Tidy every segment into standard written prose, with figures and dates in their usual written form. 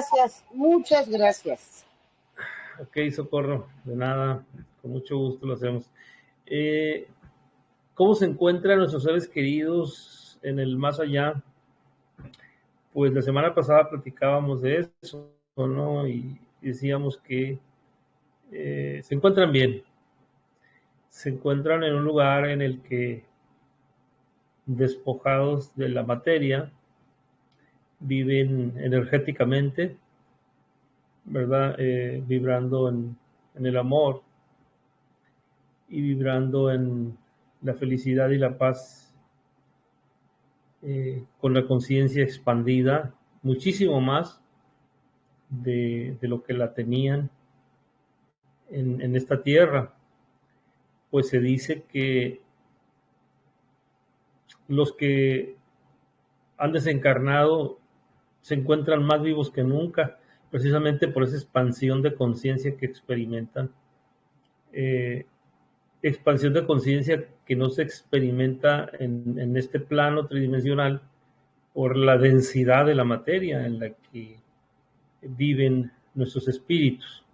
gracias, muchas gracias. Ok, Socorro, de nada, con mucho gusto lo hacemos. ¿Cómo se encuentran nuestros seres queridos en el más allá? Pues la semana pasada platicábamos de eso, ¿no? Y decíamos que se encuentran bien, se encuentran en un lugar en el que, despojados de la materia, viven energéticamente, ¿verdad? Vibrando en el amor y vibrando en la felicidad y la paz, con la conciencia expandida muchísimo más de lo que la tenían en esta tierra. Pues se dice que los que han desencarnado se encuentran más vivos que nunca, precisamente por esa expansión de conciencia que experimentan. Expansión de conciencia que no se experimenta en este plano tridimensional por la densidad de la materia en la que viven nuestros espíritus.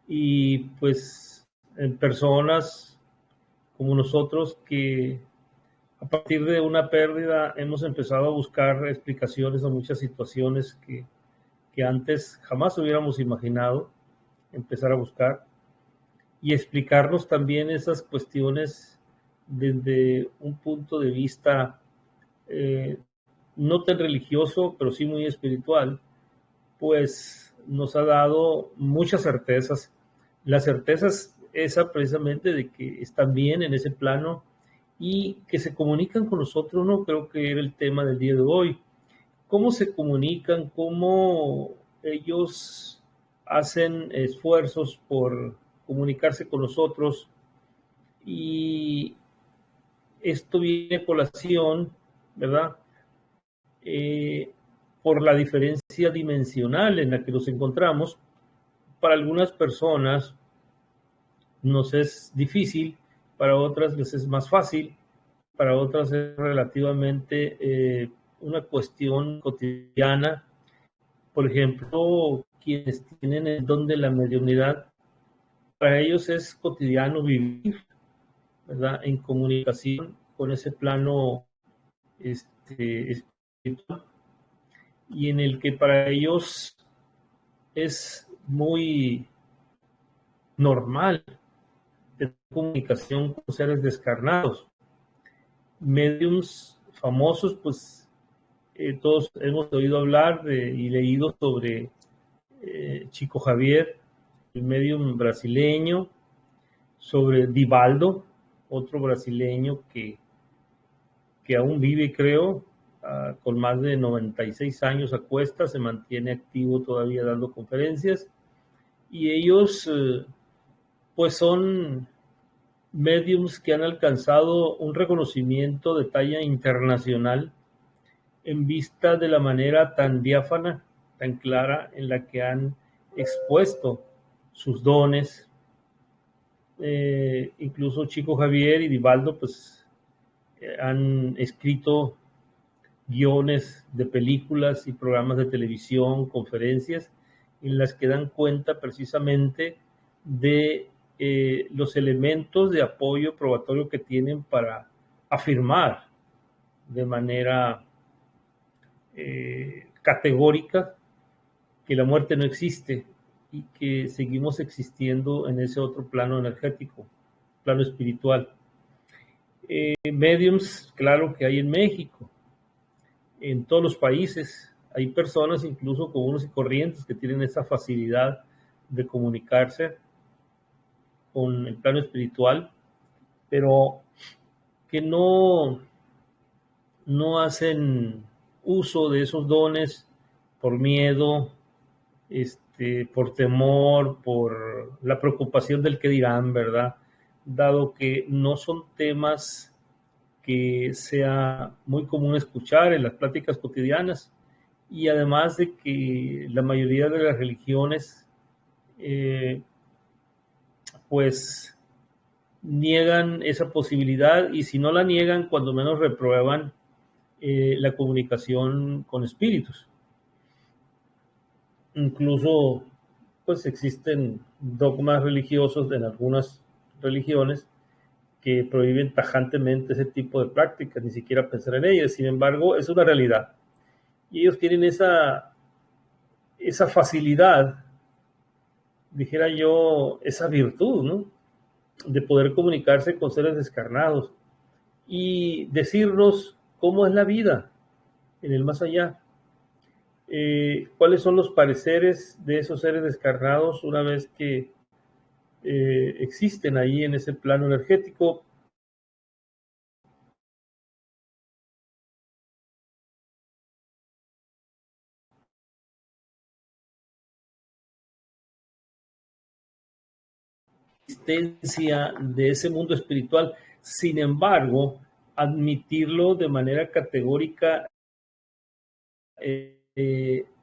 Y pues en personas como nosotros que a partir de una pérdida hemos empezado a buscar explicaciones a muchas situaciones que antes jamás hubiéramos imaginado empezar a buscar, y explicarnos también esas cuestiones desde un punto de vista no tan religioso, pero sí muy espiritual, pues nos ha dado muchas certezas. La certeza es esa precisamente de que están bien en ese plano y que se comunican con nosotros, ¿no? Creo que era el tema del día de hoy. ¿Cómo se comunican? ¿Cómo ellos hacen esfuerzos por comunicarse con nosotros? Y esto viene a colación, ¿verdad? Por la diferencia dimensional en la que nos encontramos. Para algunas personas nos es difícil, para otras les es más fácil, para otras es relativamente una cuestión cotidiana. Por ejemplo, quienes tienen el don de la mediunidad, para ellos es cotidiano vivir, ¿verdad?, en comunicación con ese plano espiritual, y en el que para ellos es muy normal tener comunicación con seres descarnados. Mediums famosos, pues todos hemos oído hablar y leído sobre Chico Javier, el medium brasileño, sobre Divaldo, otro brasileño que aún vive, creo, con más de 96 años a cuestas, se mantiene activo todavía dando conferencias, y ellos pues son mediums que han alcanzado un reconocimiento de talla internacional en vista de la manera tan diáfana, tan clara en la que han expuesto sus dones. Incluso Chico Javier y Divaldo pues han escrito guiones de películas y programas de televisión, conferencias, en las que dan cuenta precisamente de los elementos de apoyo probatorio que tienen para afirmar de manera categórica que la muerte no existe y que seguimos existiendo en ese otro plano energético, plano espiritual. Mediums, claro que hay en México, en todos los países. Hay personas incluso comunes y corrientes que tienen esa facilidad de comunicarse con el plano espiritual, pero que no hacen uso de esos dones por miedo, por temor, por la preocupación del que dirán, ¿verdad? Dado que no son temas que sea muy común escuchar en las pláticas cotidianas, y además de que la mayoría de las religiones pues niegan esa posibilidad, y si no la niegan, cuando menos reprueban la comunicación con espíritus. Incluso, pues existen dogmas religiosos en algunas religiones que prohíben tajantemente ese tipo de prácticas, ni siquiera pensar en ellas. Sin embargo, es una realidad. Y ellos tienen esa facilidad, dijera yo, esa virtud, ¿no? De poder comunicarse con seres descarnados y decirnos cómo es la vida en el más allá. Cuáles son los pareceres de esos seres descarnados una vez que existen ahí en ese plano energético. Existencia de ese mundo espiritual. Sin embargo, admitirlo de manera categórica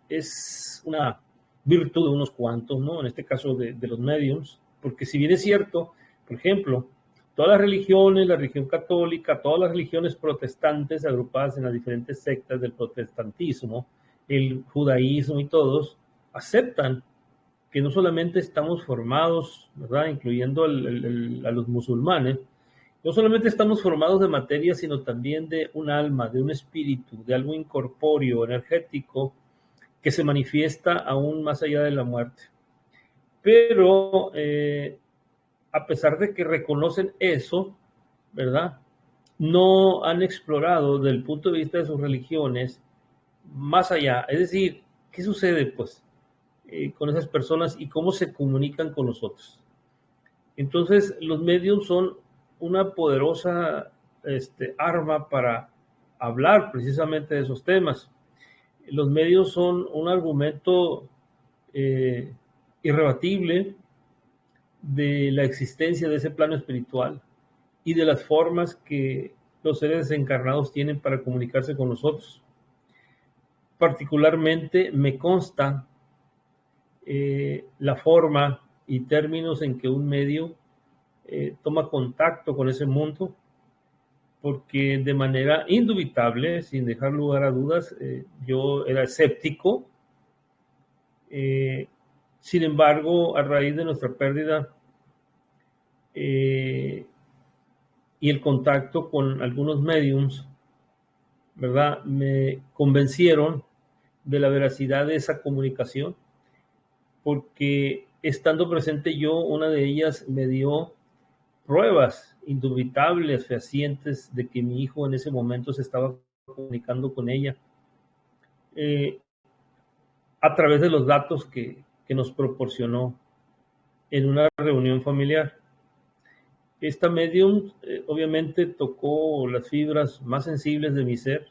es una virtud de unos cuantos, ¿no? En este caso de los mediums, porque si bien es cierto, por ejemplo, todas las religiones, la religión católica, todas las religiones protestantes agrupadas en las diferentes sectas del protestantismo, el judaísmo y todos, aceptan que no solamente estamos formados, ¿verdad? Incluyendo a los musulmanes, no solamente estamos formados de materia, sino también de un alma, de un espíritu, de algo incorpóreo, energético, que se manifiesta aún más allá de la muerte. Pero a pesar de que reconocen eso, ¿verdad? No han explorado desde el punto de vista de sus religiones más allá. Es decir, ¿qué sucede pues con esas personas y cómo se comunican con nosotros? Entonces, los medios son una poderosa arma para hablar precisamente de esos temas. Los medios son un argumento eh, irrebatible de la existencia de ese plano espiritual y de las formas que los seres desencarnados tienen para comunicarse con nosotros. Particularmente me consta la forma y términos en que un medio toma contacto con ese mundo, porque de manera indubitable, sin dejar lugar a dudas, yo era escéptico. Sin embargo, a raíz de nuestra pérdida y el contacto con algunos mediums, ¿verdad? Me convencieron de la veracidad de esa comunicación, porque estando presente yo, una de ellas me dio pruebas indubitables, fehacientes, de que mi hijo en ese momento se estaba comunicando con ella eh, a través de los datos que nos proporcionó en una reunión familiar. Esta medium obviamente tocó las fibras más sensibles de mi ser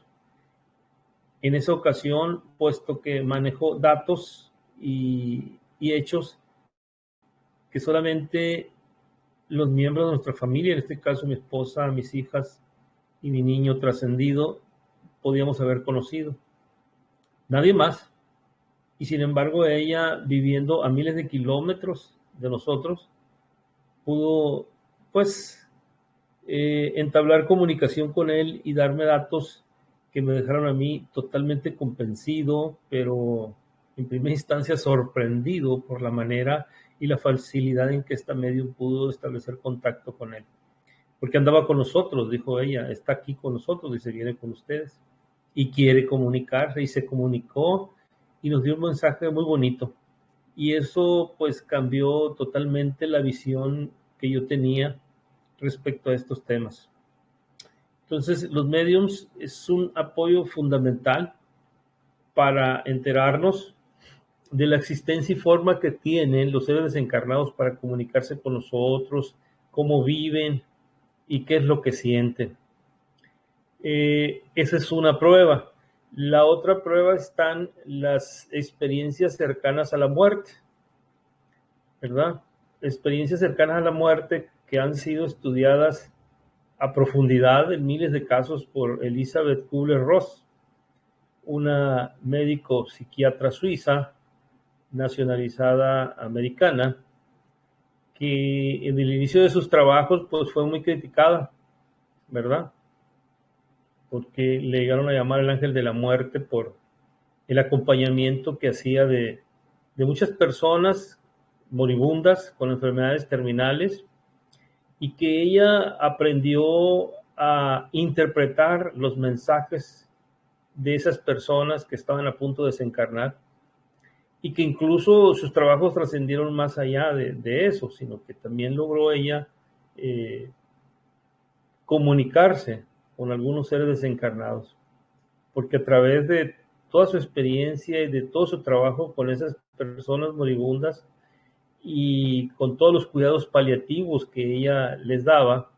en esa ocasión, puesto que manejó datos y hechos que solamente los miembros de nuestra familia, en este caso mi esposa, mis hijas y mi niño trascendido, podíamos haber conocido. Nadie más. Y sin embargo, ella, viviendo a miles de kilómetros de nosotros, pudo, pues, entablar comunicación con él y darme datos que me dejaron a mí totalmente convencido, pero en primera instancia sorprendido por la manera y la facilidad en que esta medium pudo establecer contacto con él. Porque andaba con nosotros, dijo ella, está aquí con nosotros y se viene con ustedes. Y quiere comunicarse y se comunicó y nos dio un mensaje muy bonito. Y eso pues cambió totalmente la visión que yo tenía respecto a estos temas. Entonces, los mediums es un apoyo fundamental para enterarnos de la existencia y forma que tienen los seres desencarnados para comunicarse con nosotros, cómo viven y qué es lo que sienten. Esa es una prueba. La otra prueba están las experiencias cercanas a la muerte, ¿verdad? Experiencias cercanas a la muerte que han sido estudiadas a profundidad en miles de casos por Elizabeth Kubler-Ross, una médico psiquiatra suiza nacionalizada americana, que en el inicio de sus trabajos pues fue muy criticada, ¿verdad? Porque le llegaron a llamar el ángel de la muerte por el acompañamiento que hacía de de muchas personas moribundas con enfermedades terminales y que ella aprendió a interpretar los mensajes de esas personas que estaban a punto de desencarnar y que incluso sus trabajos trascendieron más allá de eso, sino que también logró ella comunicarse con algunos seres desencarnados, porque a través de toda su experiencia y de todo su trabajo con esas personas moribundas y con todos los cuidados paliativos que ella les daba,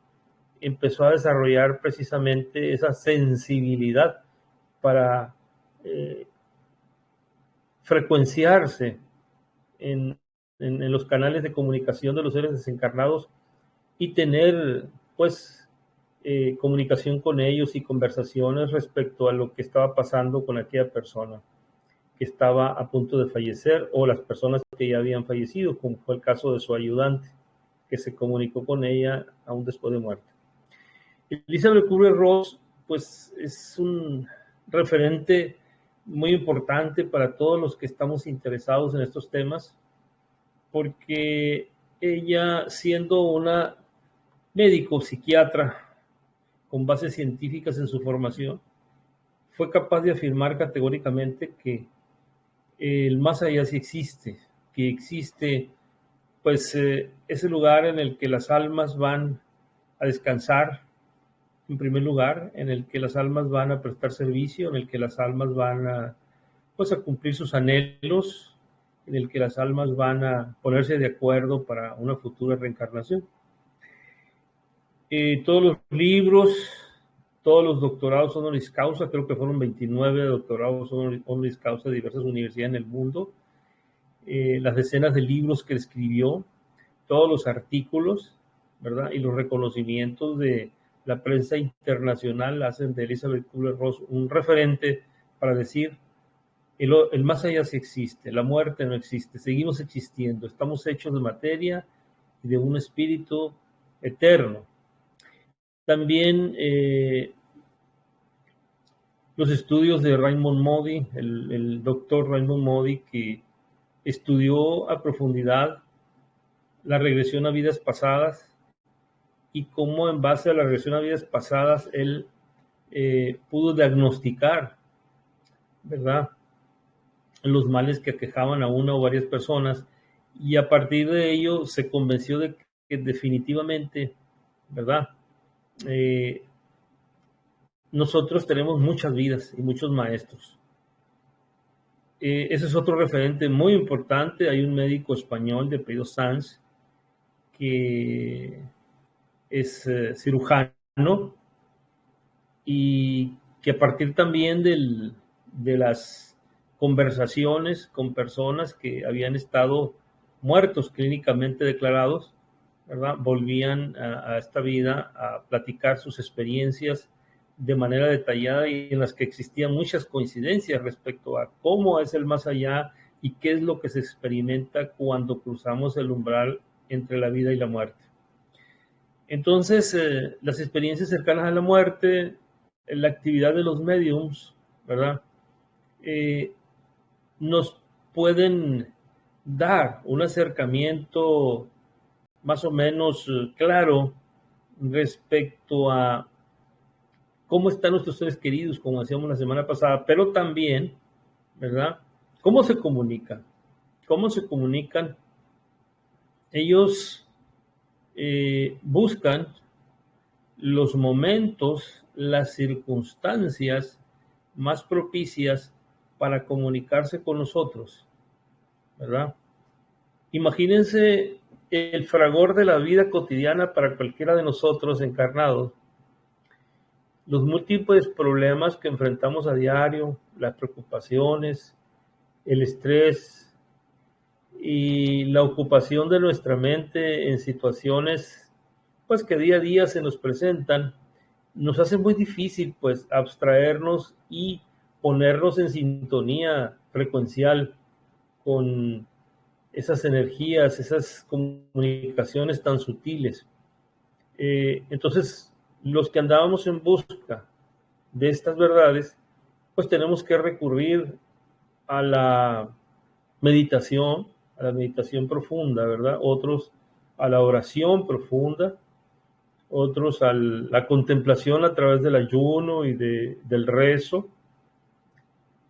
empezó a desarrollar precisamente esa sensibilidad para frecuenciarse en los canales de comunicación de los seres desencarnados y tener pues comunicación con ellos y conversaciones respecto a lo que estaba pasando con aquella persona que estaba a punto de fallecer o las personas que ya habían fallecido, como fue el caso de su ayudante, que se comunicó con ella aún después de muerte. Elizabeth Kubler-Ross pues es un referente muy importante para todos los que estamos interesados en estos temas, porque ella, siendo una médico psiquiatra con bases científicas en su formación, fue capaz de afirmar categóricamente que el más allá sí existe, que existe pues ese lugar en el que las almas van a descansar, en primer lugar, en el que las almas van a prestar servicio, en el que las almas van a, pues, a cumplir sus anhelos, en el que las almas van a ponerse de acuerdo para una futura reencarnación. Todos los libros, todos los doctorados honoris causa, creo que fueron 29 doctorados honoris causa de diversas universidades en el mundo, las decenas de libros que escribió, todos los artículos, ¿verdad? Y los reconocimientos de la prensa internacional hacen de Elizabeth Kubler-Ross un referente para decir el más allá sí existe, la muerte no existe, seguimos existiendo, estamos hechos de materia y de un espíritu eterno. También los estudios de Raymond Moody, el doctor Raymond Moody, que estudió a profundidad la regresión a vidas pasadas y cómo en base a la regresión a vidas pasadas él pudo diagnosticar, ¿verdad?, los males que aquejaban a una o varias personas, y a partir de ello se convenció de que definitivamente, ¿verdad?, nosotros tenemos muchas vidas y muchos maestros. Ese es otro referente muy importante. Hay un médico español de apellido Sanz que es cirujano y que a partir también de las conversaciones con personas que habían estado muertos clínicamente declarados, ¿verdad?, volvían a esta vida a platicar sus experiencias de manera detallada y en las que existían muchas coincidencias respecto a cómo es el más allá y qué es lo que se experimenta cuando cruzamos el umbral entre la vida y la muerte. Entonces, las experiencias cercanas a la muerte, la actividad de los médiums, ¿verdad?, nos pueden dar un acercamiento más o menos claro respecto a cómo están nuestros seres queridos, como decíamos la semana pasada, pero también, ¿verdad?, cómo se comunican. ¿Cómo se comunican? Ellos buscan los momentos, las circunstancias más propicias para comunicarse con nosotros, ¿verdad? Imagínense el fragor de la vida cotidiana para cualquiera de nosotros encarnados, los múltiples problemas que enfrentamos a diario, las preocupaciones, el estrés y la ocupación de nuestra mente en situaciones pues que día a día se nos presentan, nos hace muy difícil pues abstraernos y ponernos en sintonía frecuencial con esas energías, esas comunicaciones tan sutiles. Entonces, los que andábamos en busca de estas verdades, pues tenemos que recurrir a la meditación, a la meditación profunda, ¿verdad? Otros a la oración profunda, otros a la contemplación a través del ayuno y del rezo,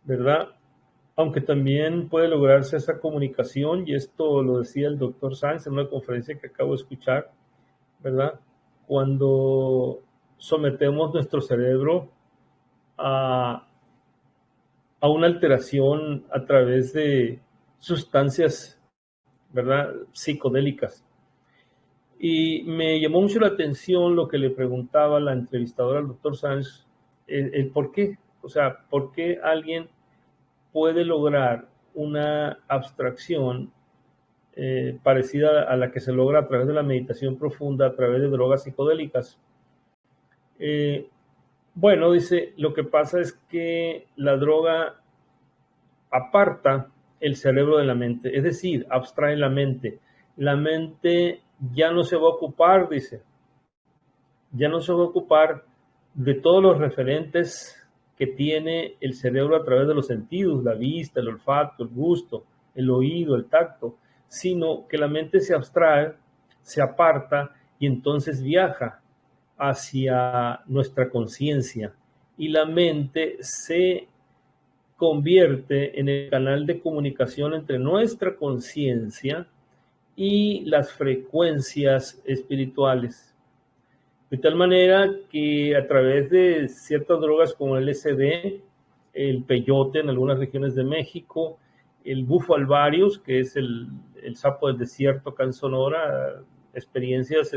¿verdad? Aunque también puede lograrse esa comunicación, y esto lo decía el doctor Sanz en una conferencia que acabo de escuchar, ¿verdad? Cuando sometemos nuestro cerebro a una alteración a través de sustancias, ¿verdad?, psicodélicas. Y me llamó mucho la atención lo que le preguntaba la entrevistadora al doctor Sanz, el por qué, o sea, por qué alguien puede lograr una abstracción parecida a la que se logra a través de la meditación profunda, a través de drogas psicodélicas. Bueno, dice, lo que pasa es que la droga aparta el cerebro de la mente, es decir, abstrae la mente. La mente ya no se va a ocupar, dice, ya no se va a ocupar de todos los referentes que tiene el cerebro a través de los sentidos, la vista, el olfato, el gusto, el oído, el tacto, sino que la mente se abstrae, se aparta y entonces viaja hacia nuestra conciencia y la mente se convierte en el canal de comunicación entre nuestra conciencia y las frecuencias espirituales. De tal manera que a través de ciertas drogas como el LSD, el peyote en algunas regiones de México, el bufo alvarius, que es el sapo del desierto acá en Sonora, experiencias,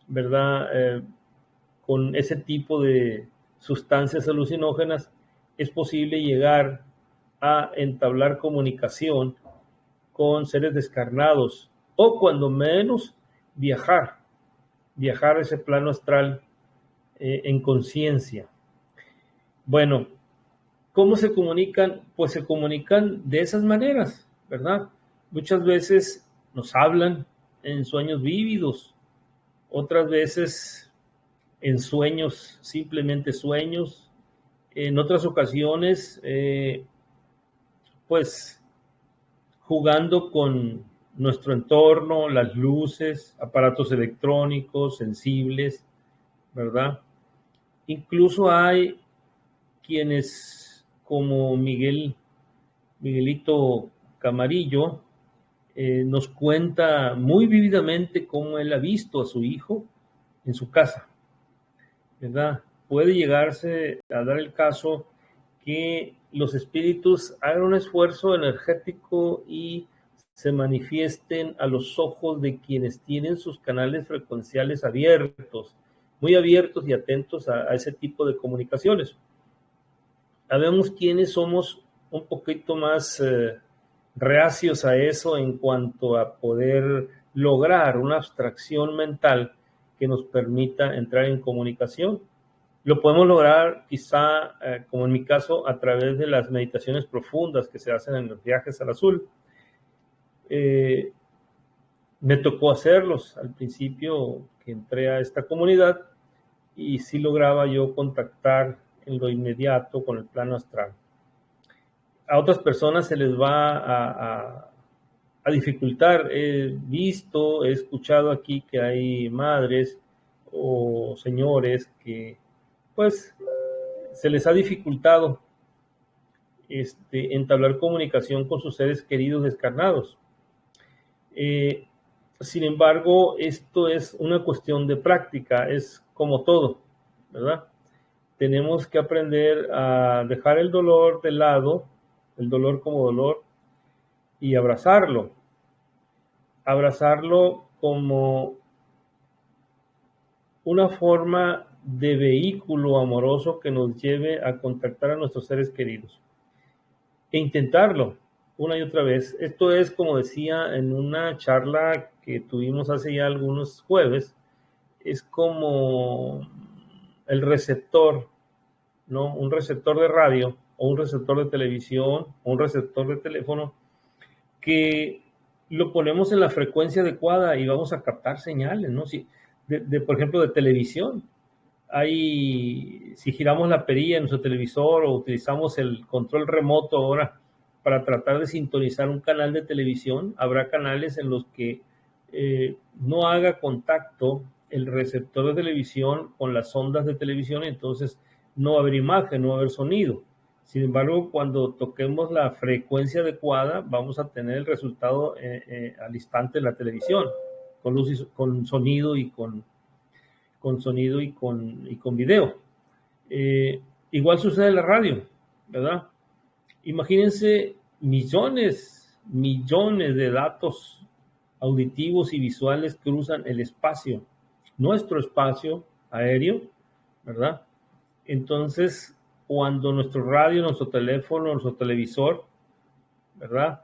¿verdad? Con ese tipo de sustancias alucinógenas, es posible llegar a entablar comunicación con seres descarnados o cuando menos viajar a ese plano astral en conciencia. Bueno, ¿cómo se comunican? Pues se comunican de esas maneras, ¿verdad? Muchas veces nos hablan en sueños vívidos, otras veces en sueños, simplemente sueños. En otras ocasiones, pues jugando con nuestro entorno, las luces, aparatos electrónicos, sensibles, ¿verdad? Incluso hay quienes, como Miguelito Camarillo, nos cuenta muy vívidamente cómo él ha visto a su hijo en su casa, ¿verdad? Puede llegarse a dar el caso que los espíritus hagan un esfuerzo energético y se manifiesten a los ojos de quienes tienen sus canales frecuenciales abiertos, muy abiertos y atentos a ese tipo de comunicaciones. Sabemos quiénes somos un poquito más reacios a eso en cuanto a poder lograr una abstracción mental que nos permita entrar en comunicación. Lo podemos lograr quizá, como en mi caso, a través de las meditaciones profundas que se hacen en los viajes al azul. Me tocó hacerlos al principio que entré a esta comunidad y sí lograba yo contactar en lo inmediato con el plano astral. A otras personas se les va a dificultar. He visto, he escuchado aquí que hay madres o señores que pues se les ha dificultado entablar comunicación con sus seres queridos descarnados. Sin embargo, esto es una cuestión de práctica, es como todo, ¿verdad? Tenemos que aprender a dejar el dolor de lado, el dolor como dolor, y abrazarlo como una forma de vehículo amoroso que nos lleve a contactar a nuestros seres queridos e intentarlo una y otra vez. Esto es, como decía en una charla que tuvimos hace ya algunos jueves, es como el receptor, ¿no? Un receptor de radio o un receptor de televisión o un receptor de teléfono que lo ponemos en la frecuencia adecuada y vamos a captar señales, ¿no? Si, por ejemplo, de televisión. Si giramos la perilla en nuestro televisor o utilizamos el control remoto ahora para tratar de sintonizar un canal de televisión. Habrá canales en los que no haga contacto el receptor de televisión con las ondas de televisión, entonces no va a haber imagen, no va a haber sonido. Sin embargo, cuando toquemos la frecuencia adecuada, vamos a tener el resultado al instante de la televisión, con luz con sonido y con sonido y con video. Igual sucede en la radio, ¿verdad? Imagínense millones de datos auditivos y visuales cruzan el espacio, nuestro espacio aéreo, ¿verdad? Entonces, cuando nuestro radio, nuestro teléfono, nuestro televisor, ¿verdad?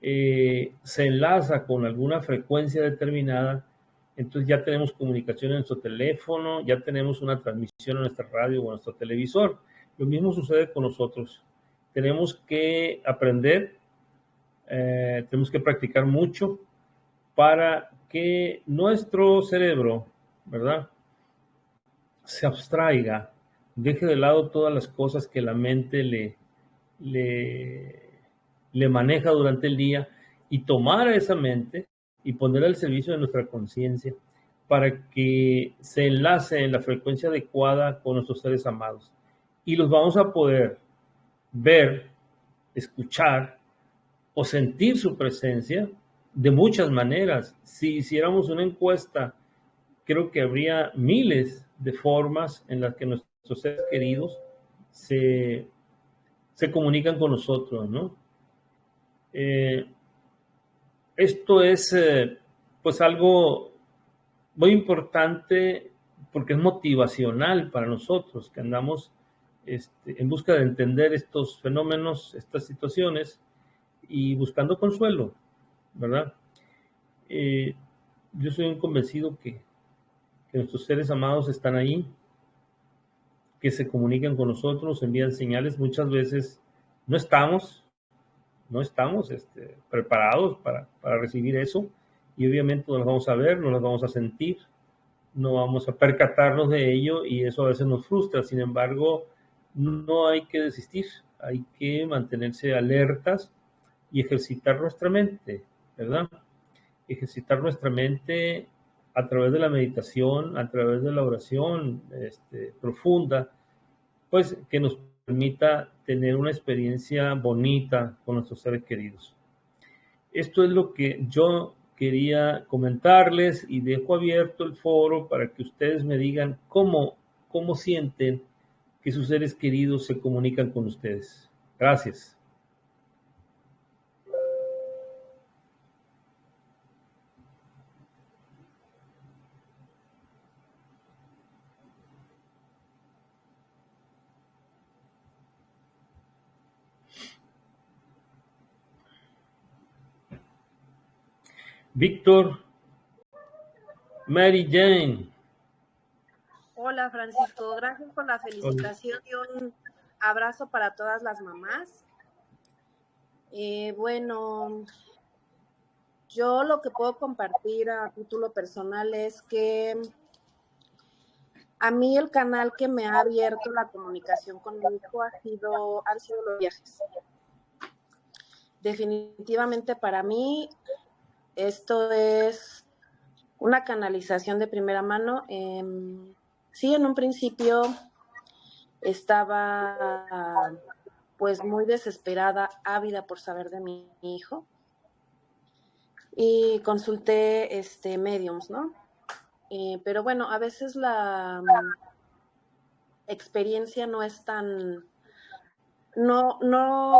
Se enlaza con alguna frecuencia determinada, entonces ya tenemos comunicación en nuestro teléfono, ya tenemos una transmisión en nuestra radio o en nuestro televisor. Lo mismo sucede con nosotros. Tenemos que aprender, tenemos que practicar mucho para que nuestro cerebro, ¿verdad?, se abstraiga, deje de lado todas las cosas que la mente le maneja durante el día y tomar a esa mente y ponerla al servicio de nuestra conciencia para que se enlace en la frecuencia adecuada con nuestros seres amados. Y los vamos a poder ver, escuchar o sentir su presencia de muchas maneras. Si hiciéramos una encuesta, creo que habría miles de formas en las que nuestros seres queridos se comunican con nosotros, ¿no? Esto es pues algo muy importante porque es motivacional para nosotros que andamos en busca de entender estos fenómenos, estas situaciones y buscando consuelo, ¿verdad? Yo soy un convencido que nuestros seres amados están ahí, que se comunican con nosotros, envían señales. Muchas veces no estamos preparados para recibir eso y obviamente no las vamos a ver, no las vamos a sentir, no vamos a percatarnos de ello y eso a veces nos frustra. Sin embargo, no hay que desistir, hay que mantenerse alertas y ejercitar nuestra mente, ¿verdad? Ejercitar nuestra mente a través de la meditación, a través de la oración profunda, pues que nos permita tener una experiencia bonita con nuestros seres queridos. Esto es lo que yo quería comentarles y dejo abierto el foro para que ustedes me digan cómo sienten que sus seres queridos se comunican con ustedes. Gracias. Víctor, Mary Jane. Hola Francisco, gracias por la felicitación y un abrazo para todas las mamás. Bueno, yo lo que puedo compartir a título personal es que a mí el canal que me ha abierto la comunicación con mi hijo han sido los viajes. Definitivamente para mí esto es una canalización de primera mano. Sí, en un principio estaba pues muy desesperada, ávida por saber de mi hijo y consulté mediums, ¿no? Pero bueno, a veces la experiencia no es tan, no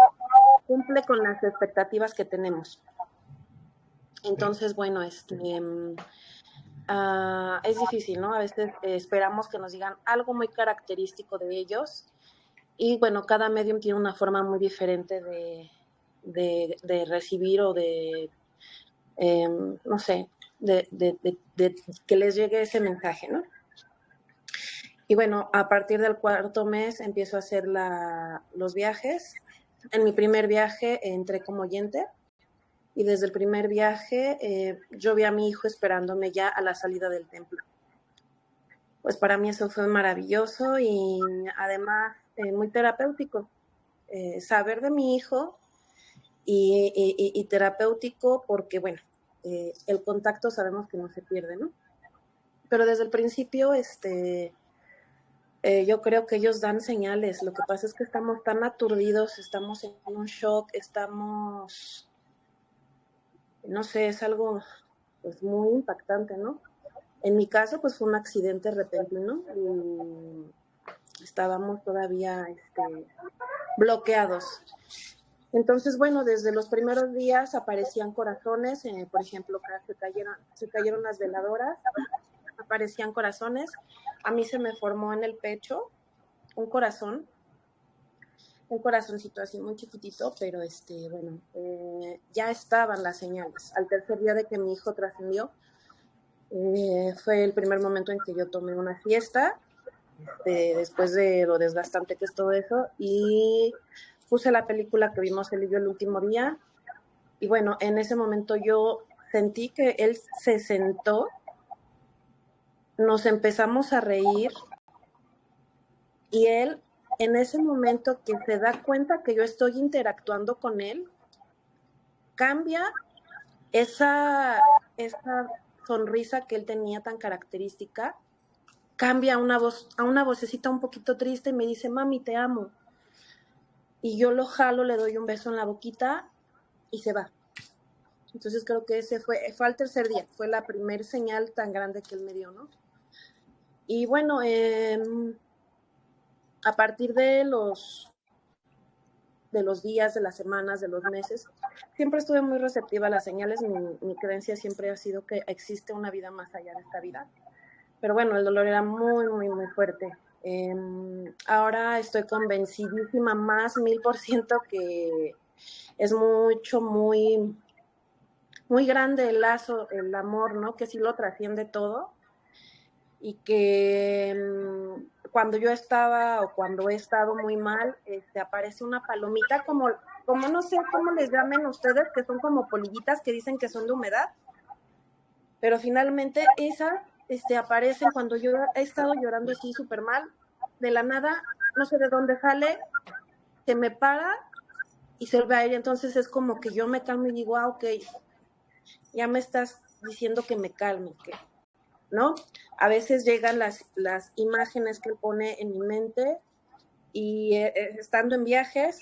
cumple con las expectativas que tenemos. Entonces, bueno, es difícil, ¿no? A veces esperamos que nos digan algo muy característico de ellos y bueno, cada medium tiene una forma muy diferente de recibir o de, no sé, de que les llegue ese mensaje, ¿no? Y bueno, a partir del 4º mes empiezo a hacer los viajes. En mi primer viaje entré como oyente y desde el primer viaje yo vi a mi hijo esperándome ya a la salida del templo. Pues para mí eso fue maravilloso y además muy terapéutico. Saber de mi hijo y terapéutico, porque bueno, el contacto sabemos que no se pierde, ¿no? Pero desde el principio, yo creo que ellos dan señales. Lo que pasa es que estamos tan aturdidos, estamos en un shock, estamos, no sé, es algo pues muy impactante, ¿no? En mi caso, pues fue un accidente repentino y estábamos todavía bloqueados. Entonces, bueno, desde los primeros días aparecían corazones, por ejemplo, se cayeron las veladoras, aparecían corazones. A mí se me formó en el pecho un corazoncito así muy chiquitito, pero bueno, ya estaban las señales. Al tercer día de que mi hijo trascendió, fue el primer momento en que yo tomé una siesta, después de lo desgastante que es todo eso, y puse la película que vimos él y yo el último día, y bueno, en ese momento yo sentí que él se sentó, nos empezamos a reír, y él, en ese momento que se da cuenta que yo estoy interactuando con él, cambia esa sonrisa que él tenía tan característica, cambia a una vocecita un poquito triste y me dice, mami, te amo. Y yo lo jalo, le doy un beso en la boquita y se va. Entonces creo que ese fue al tercer día, fue la primer señal tan grande que él me dio, ¿no? Y bueno, a partir de los días, de las semanas, de los meses, siempre estuve muy receptiva a las señales. Mi creencia siempre ha sido que existe una vida más allá de esta vida. Pero bueno, el dolor era muy, muy, muy fuerte. Ahora estoy convencidísima más 1000% que es mucho, muy, muy grande el lazo, el amor, ¿no? Que sí lo trasciende todo y que cuando yo estaba o cuando he estado muy mal, aparece una palomita como no sé cómo les llamen ustedes, que son como polillitas que dicen que son de humedad, pero finalmente esas aparecen cuando yo he estado llorando así súper mal, de la nada, no sé de dónde sale, se me para y se vuelve a ir. Entonces es como que yo me calmo y digo, ok, ya me estás diciendo que me calme, ¿no? A veces llegan las imágenes que él pone en mi mente y estando en viajes,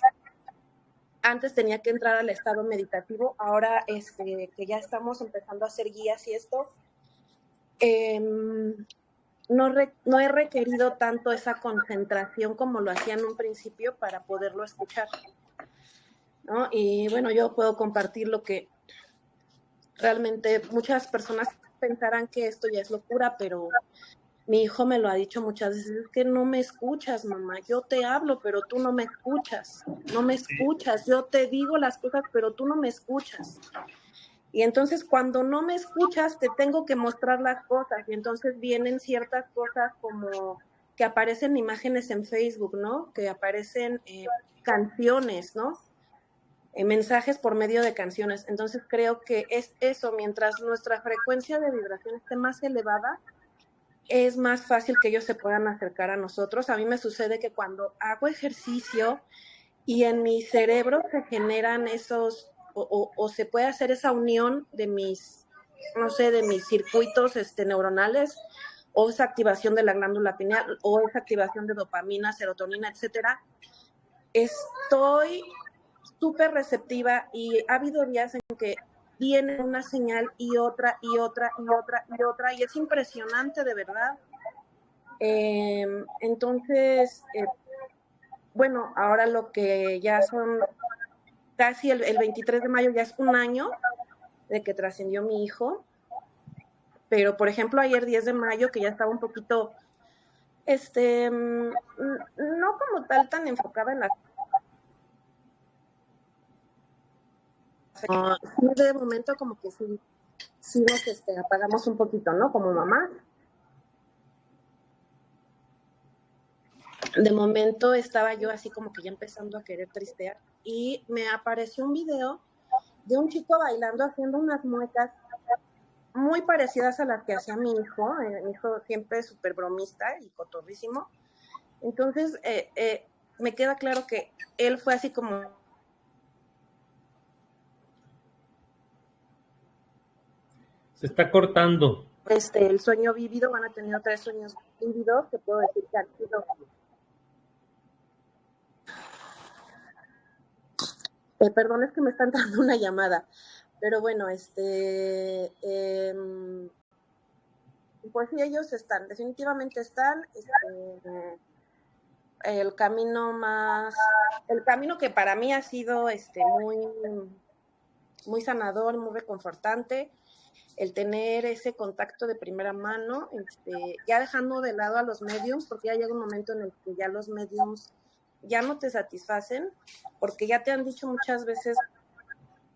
antes tenía que entrar al estado meditativo, ahora que ya estamos empezando a hacer guías y esto, no he requerido tanto esa concentración como lo hacía en un principio para poderlo escuchar, ¿no? Y bueno, yo puedo compartir lo que realmente muchas personas pensarán que esto ya es locura, pero mi hijo me lo ha dicho muchas veces, es que no me escuchas, mamá, yo te hablo, pero tú no me escuchas, yo te digo las cosas, pero tú no me escuchas. Y entonces cuando no me escuchas, te tengo que mostrar las cosas, y entonces vienen ciertas cosas como que aparecen imágenes en Facebook, ¿no? Que aparecen canciones, ¿no? Mensajes por medio de canciones. Entonces creo que es eso, mientras nuestra frecuencia de vibración esté más elevada, es más fácil que ellos se puedan acercar a nosotros. A mí me sucede que cuando hago ejercicio y en mi cerebro se generan esos, o se puede hacer esa unión de mis, no sé, de mis circuitos neuronales, o esa activación de la glándula pineal, o esa activación de dopamina, serotonina, etcétera, estoy súper receptiva y ha habido días en que viene una señal y otra, y otra, y otra, y otra, y es impresionante, de verdad. Entonces, bueno, ahora lo que ya son casi el 23 de mayo, ya es un año de que trascendió mi hijo, pero por ejemplo ayer 10 de mayo, que ya estaba un poquito, no como tal tan enfocada en la... de momento como que sí nos apagamos un poquito, ¿no? Como mamá. De momento estaba yo así como que ya empezando a querer tristear y me apareció un video de un chico bailando, haciendo unas muecas muy parecidas a las que hacía mi hijo. Mi hijo siempre súper bromista y cotorrísimo. Entonces me queda claro que él fue así como Se está cortando. el sueño vívido, van a tener 3 sueños vívidos, que puedo decir que han sido... perdón, es que me está entrando una llamada, pero bueno, pues sí, ellos están, definitivamente están, el camino que para mí ha sido muy sanador, muy reconfortante, el tener ese contacto de primera mano, ya dejando de lado a los mediums, porque ya llega un momento en el que ya los mediums ya no te satisfacen, porque ya te han dicho muchas veces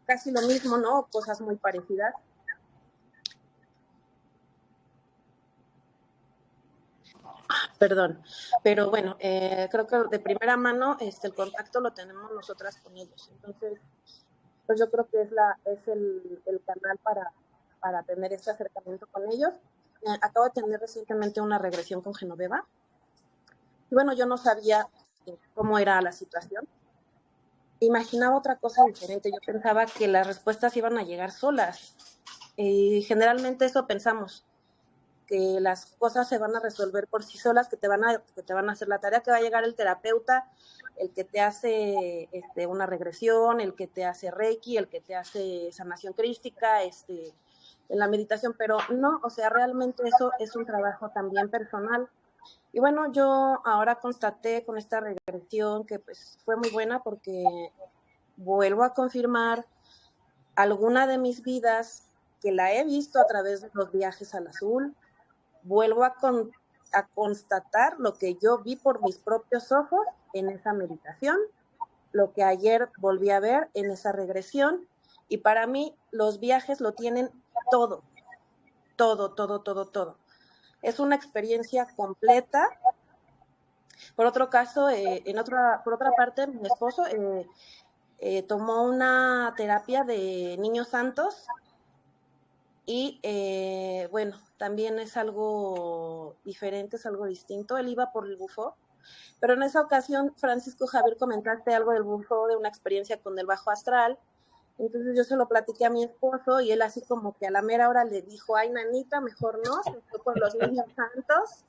casi lo mismo, ¿no? Cosas muy parecidas. Perdón, pero bueno, creo que de primera mano el contacto lo tenemos nosotras con ellos. Entonces, pues yo creo que es el canal para tener ese acercamiento con ellos. Acabo de tener recientemente una regresión con Genoveva. Y bueno, yo no sabía cómo era la situación. Imaginaba otra cosa diferente. Yo pensaba que las respuestas iban a llegar solas. Y generalmente eso pensamos, que las cosas se van a resolver por sí solas, que te van a hacer la tarea, que va a llegar el terapeuta, el que te hace una regresión, el que te hace Reiki, el que te hace sanación crística, en la meditación, pero no, o sea, realmente eso es un trabajo también personal. Y bueno, yo ahora constaté con esta regresión que pues fue muy buena, porque vuelvo a confirmar alguna de mis vidas que la he visto a través de los viajes al azul. Vuelvo a constatar lo que yo vi por mis propios ojos en esa meditación, lo que ayer volví a ver en esa regresión, y para mí los viajes lo tienen todo, todo, todo, todo, todo. Es una experiencia completa. Por otro caso, por otra parte, mi esposo tomó una terapia de niños santos, y bueno, también es algo diferente, es algo distinto. Él iba por el bufo, pero en esa ocasión, Francisco Javier, comentaste algo del bufo, de una experiencia con el bajo astral. Entonces yo se lo platiqué a mi esposo, y él así como que a la mera hora le dijo, ay, nanita, mejor no, se fue por los niños santos.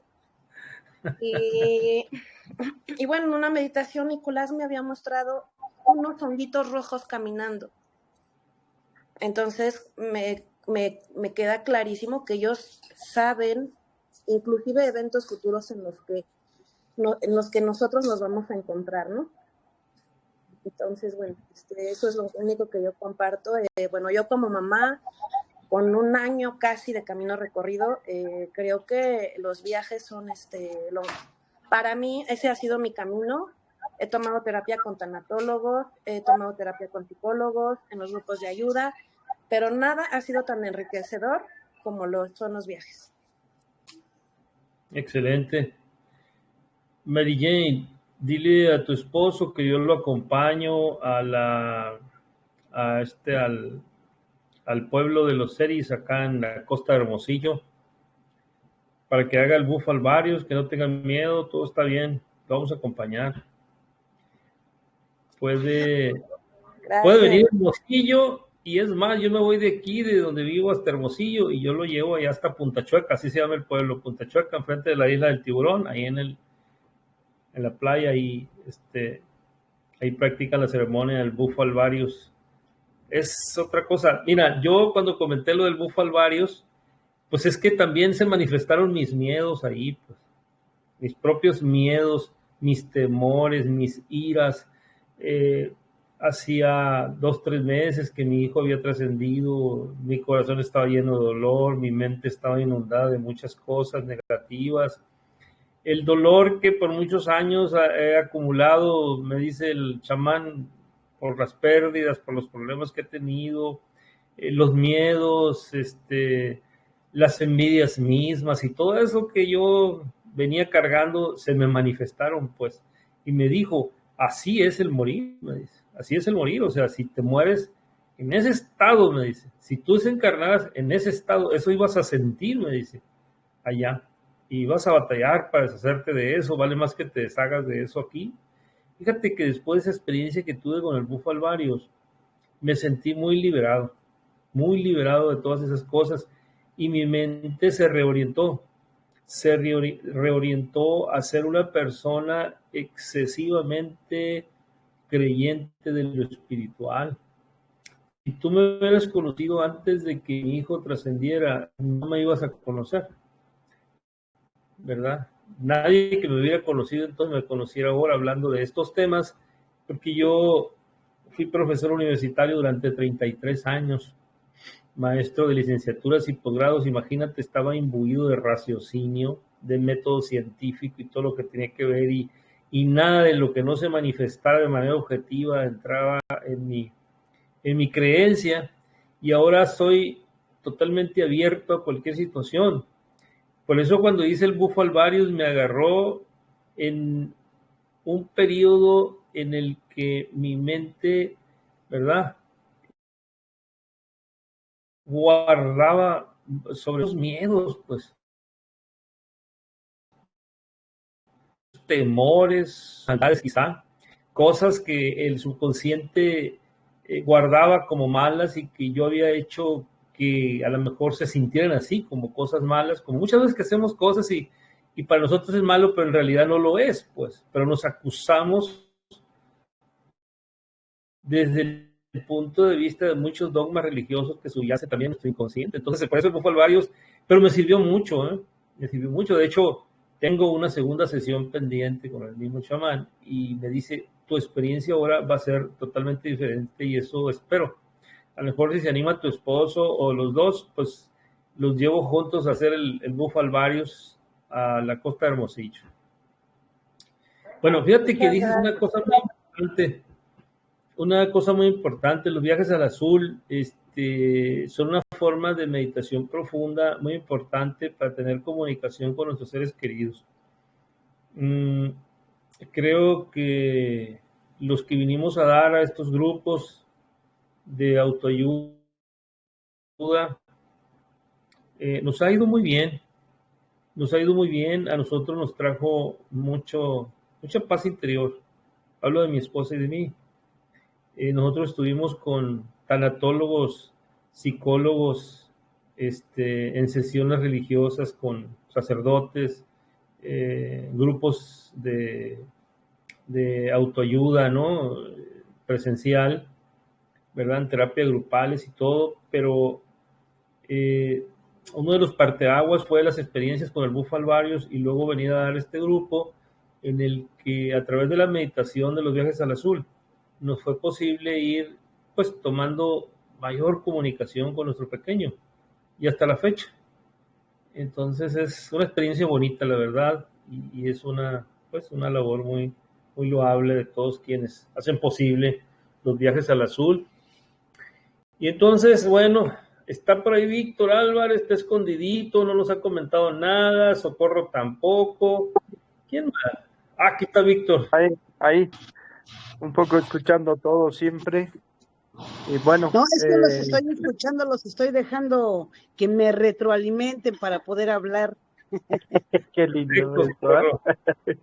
Y bueno, en una meditación Nicolás me había mostrado unos honguitos rojos caminando. Entonces me queda clarísimo que ellos saben, inclusive eventos futuros en los que nosotros nos vamos a encontrar, ¿no? Entonces, bueno, eso es lo único que yo comparto. Bueno, yo como mamá, con 1 año casi de camino recorrido, creo que los viajes son, para mí ese ha sido mi camino. He tomado terapia con tanatólogos, he tomado terapia con psicólogos, en los grupos de ayuda, pero nada ha sido tan enriquecedor como lo son los viajes. Excelente. Mary Jane, dile a tu esposo que yo lo acompaño al pueblo de los Seris, acá en la costa de Hermosillo, para que haga el bufo alvarios, que no tengan miedo, todo está bien, lo vamos a acompañar. Puede venir a Hermosillo, y es más, yo me voy de aquí, de donde vivo, hasta Hermosillo, y yo lo llevo allá hasta Punta Chueca, así se llama el pueblo, Punta Chueca, enfrente de la isla del Tiburón, ahí en la playa, y ahí practican la ceremonia del bufo alvarios. Es otra cosa. Mira, yo cuando comenté lo del bufo alvarios, pues es que también se manifestaron mis miedos ahí, pues, mis propios miedos, mis temores, mis iras. Hacía 2, 3 meses que mi hijo había trascendido, mi corazón estaba lleno de dolor, mi mente estaba inundada de muchas cosas negativas. El dolor que por muchos años he acumulado, me dice el chamán, por las pérdidas, por los problemas que he tenido, los miedos, las envidias mismas y todo eso que yo venía cargando, se me manifestaron, pues. Y me dijo, así es el morir, me dice, así es el morir, o sea, si te mueres en ese estado, me dice, si tú desencarnaras en ese estado, eso ibas a sentir, me dice, allá. Y vas a batallar para deshacerte de eso, vale más que te deshagas de eso aquí. Fíjate que después de esa experiencia que tuve con el bufo alvarios, me sentí muy liberado de todas esas cosas, y mi mente se reorientó a ser una persona excesivamente creyente de lo espiritual. Si tú me hubieras conocido antes de que mi hijo trascendiera, no me ibas a conocer, ¿verdad? Nadie que me hubiera conocido entonces me conociera ahora hablando de estos temas, porque yo fui profesor universitario durante 33 años, maestro de licenciaturas y posgrados. Imagínate, estaba imbuido de raciocinio, de método científico y todo lo que tenía que ver, y nada de lo que no se manifestara de manera objetiva entraba en mi creencia, y ahora soy totalmente abierto a cualquier situación. Por eso cuando hice el Bufo Alvarius me agarró en un periodo en el que mi mente, ¿verdad?, guardaba sobre los miedos, pues, temores, ansiedades quizá, cosas que el subconsciente guardaba como malas y que yo había hecho que a lo mejor se sintieran así, como cosas malas, como muchas veces que hacemos cosas y para nosotros es malo, pero en realidad no lo es, pues, pero nos acusamos desde el punto de vista de muchos dogmas religiosos que subyace también nuestro inconsciente. Entonces, por eso el Bufo Alvarius, pero me sirvió mucho, ¿eh? Me sirvió mucho. De hecho, tengo una segunda sesión pendiente con el mismo chamán y me dice, tu experiencia ahora va a ser totalmente diferente y eso espero. A lo mejor si se anima tu esposo o los dos, pues los llevo juntos a hacer el Bufo Alvarius a la Costa de Hermosillo. Bueno, fíjate que dices una cosa muy importante. Una cosa muy importante, los viajes al azul son una forma de meditación profunda muy importante para tener comunicación con nuestros seres queridos. Creo que los que vinimos a dar a estos grupos de autoayuda nos ha ido muy bien, a nosotros nos trajo mucha paz interior. Hablo de mi esposa y de mí. Nosotros estuvimos con tanatólogos, psicólogos, en sesiones religiosas con sacerdotes, grupos de autoayuda, ¿no?, presencial, ¿verdad?, en terapia grupales y todo, pero uno de los parteaguas fue las experiencias con el Bufo Alvarius y luego venir a dar este grupo en el que a través de la meditación de los viajes al azul nos fue posible ir pues tomando mayor comunicación con nuestro pequeño y hasta la fecha. Entonces es una experiencia bonita, la verdad, y es una labor muy loable de todos quienes hacen posible los viajes al azul. Y entonces, bueno, está por ahí Víctor Álvarez, está escondidito, no nos ha comentado nada, Socorro tampoco. ¿Quién más? Ah, aquí está Víctor. Ahí, un poco escuchando todo siempre. Y bueno. No, es que los estoy escuchando, los estoy dejando que me retroalimenten para poder hablar. Qué lindo esto, ¿eh?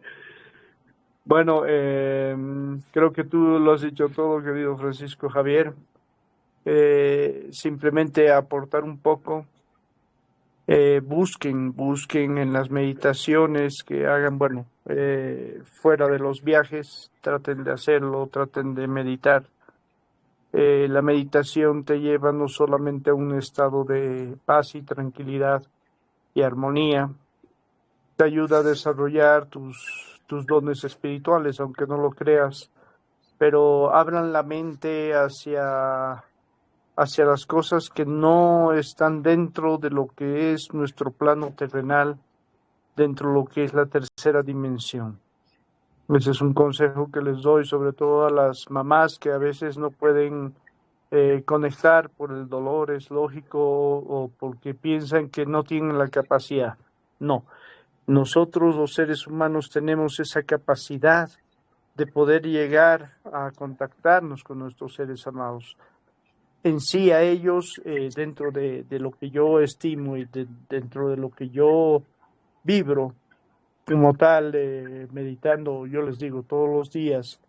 Bueno, creo que tú lo has dicho todo, querido Francisco Javier. Simplemente aportar un poco. Busquen en las meditaciones que hagan, bueno, fuera de los viajes, traten de hacerlo, traten de meditar. La meditación te lleva no solamente a un estado de paz y tranquilidad y armonía, te ayuda a desarrollar tus dones espirituales, aunque no lo creas, pero abran la mente hacia las cosas que no están dentro de lo que es nuestro plano terrenal, dentro de lo que es la tercera dimensión. Ese es un consejo que les doy, sobre todo a las mamás que a veces no pueden conectar por el dolor, es lógico, o porque piensan que no tienen la capacidad. No, nosotros los seres humanos tenemos esa capacidad de poder llegar a contactarnos con nuestros seres amados. En sí a ellos, dentro de lo que yo estimo y dentro de lo que yo vibro, como tal, meditando, yo les digo, todos los días,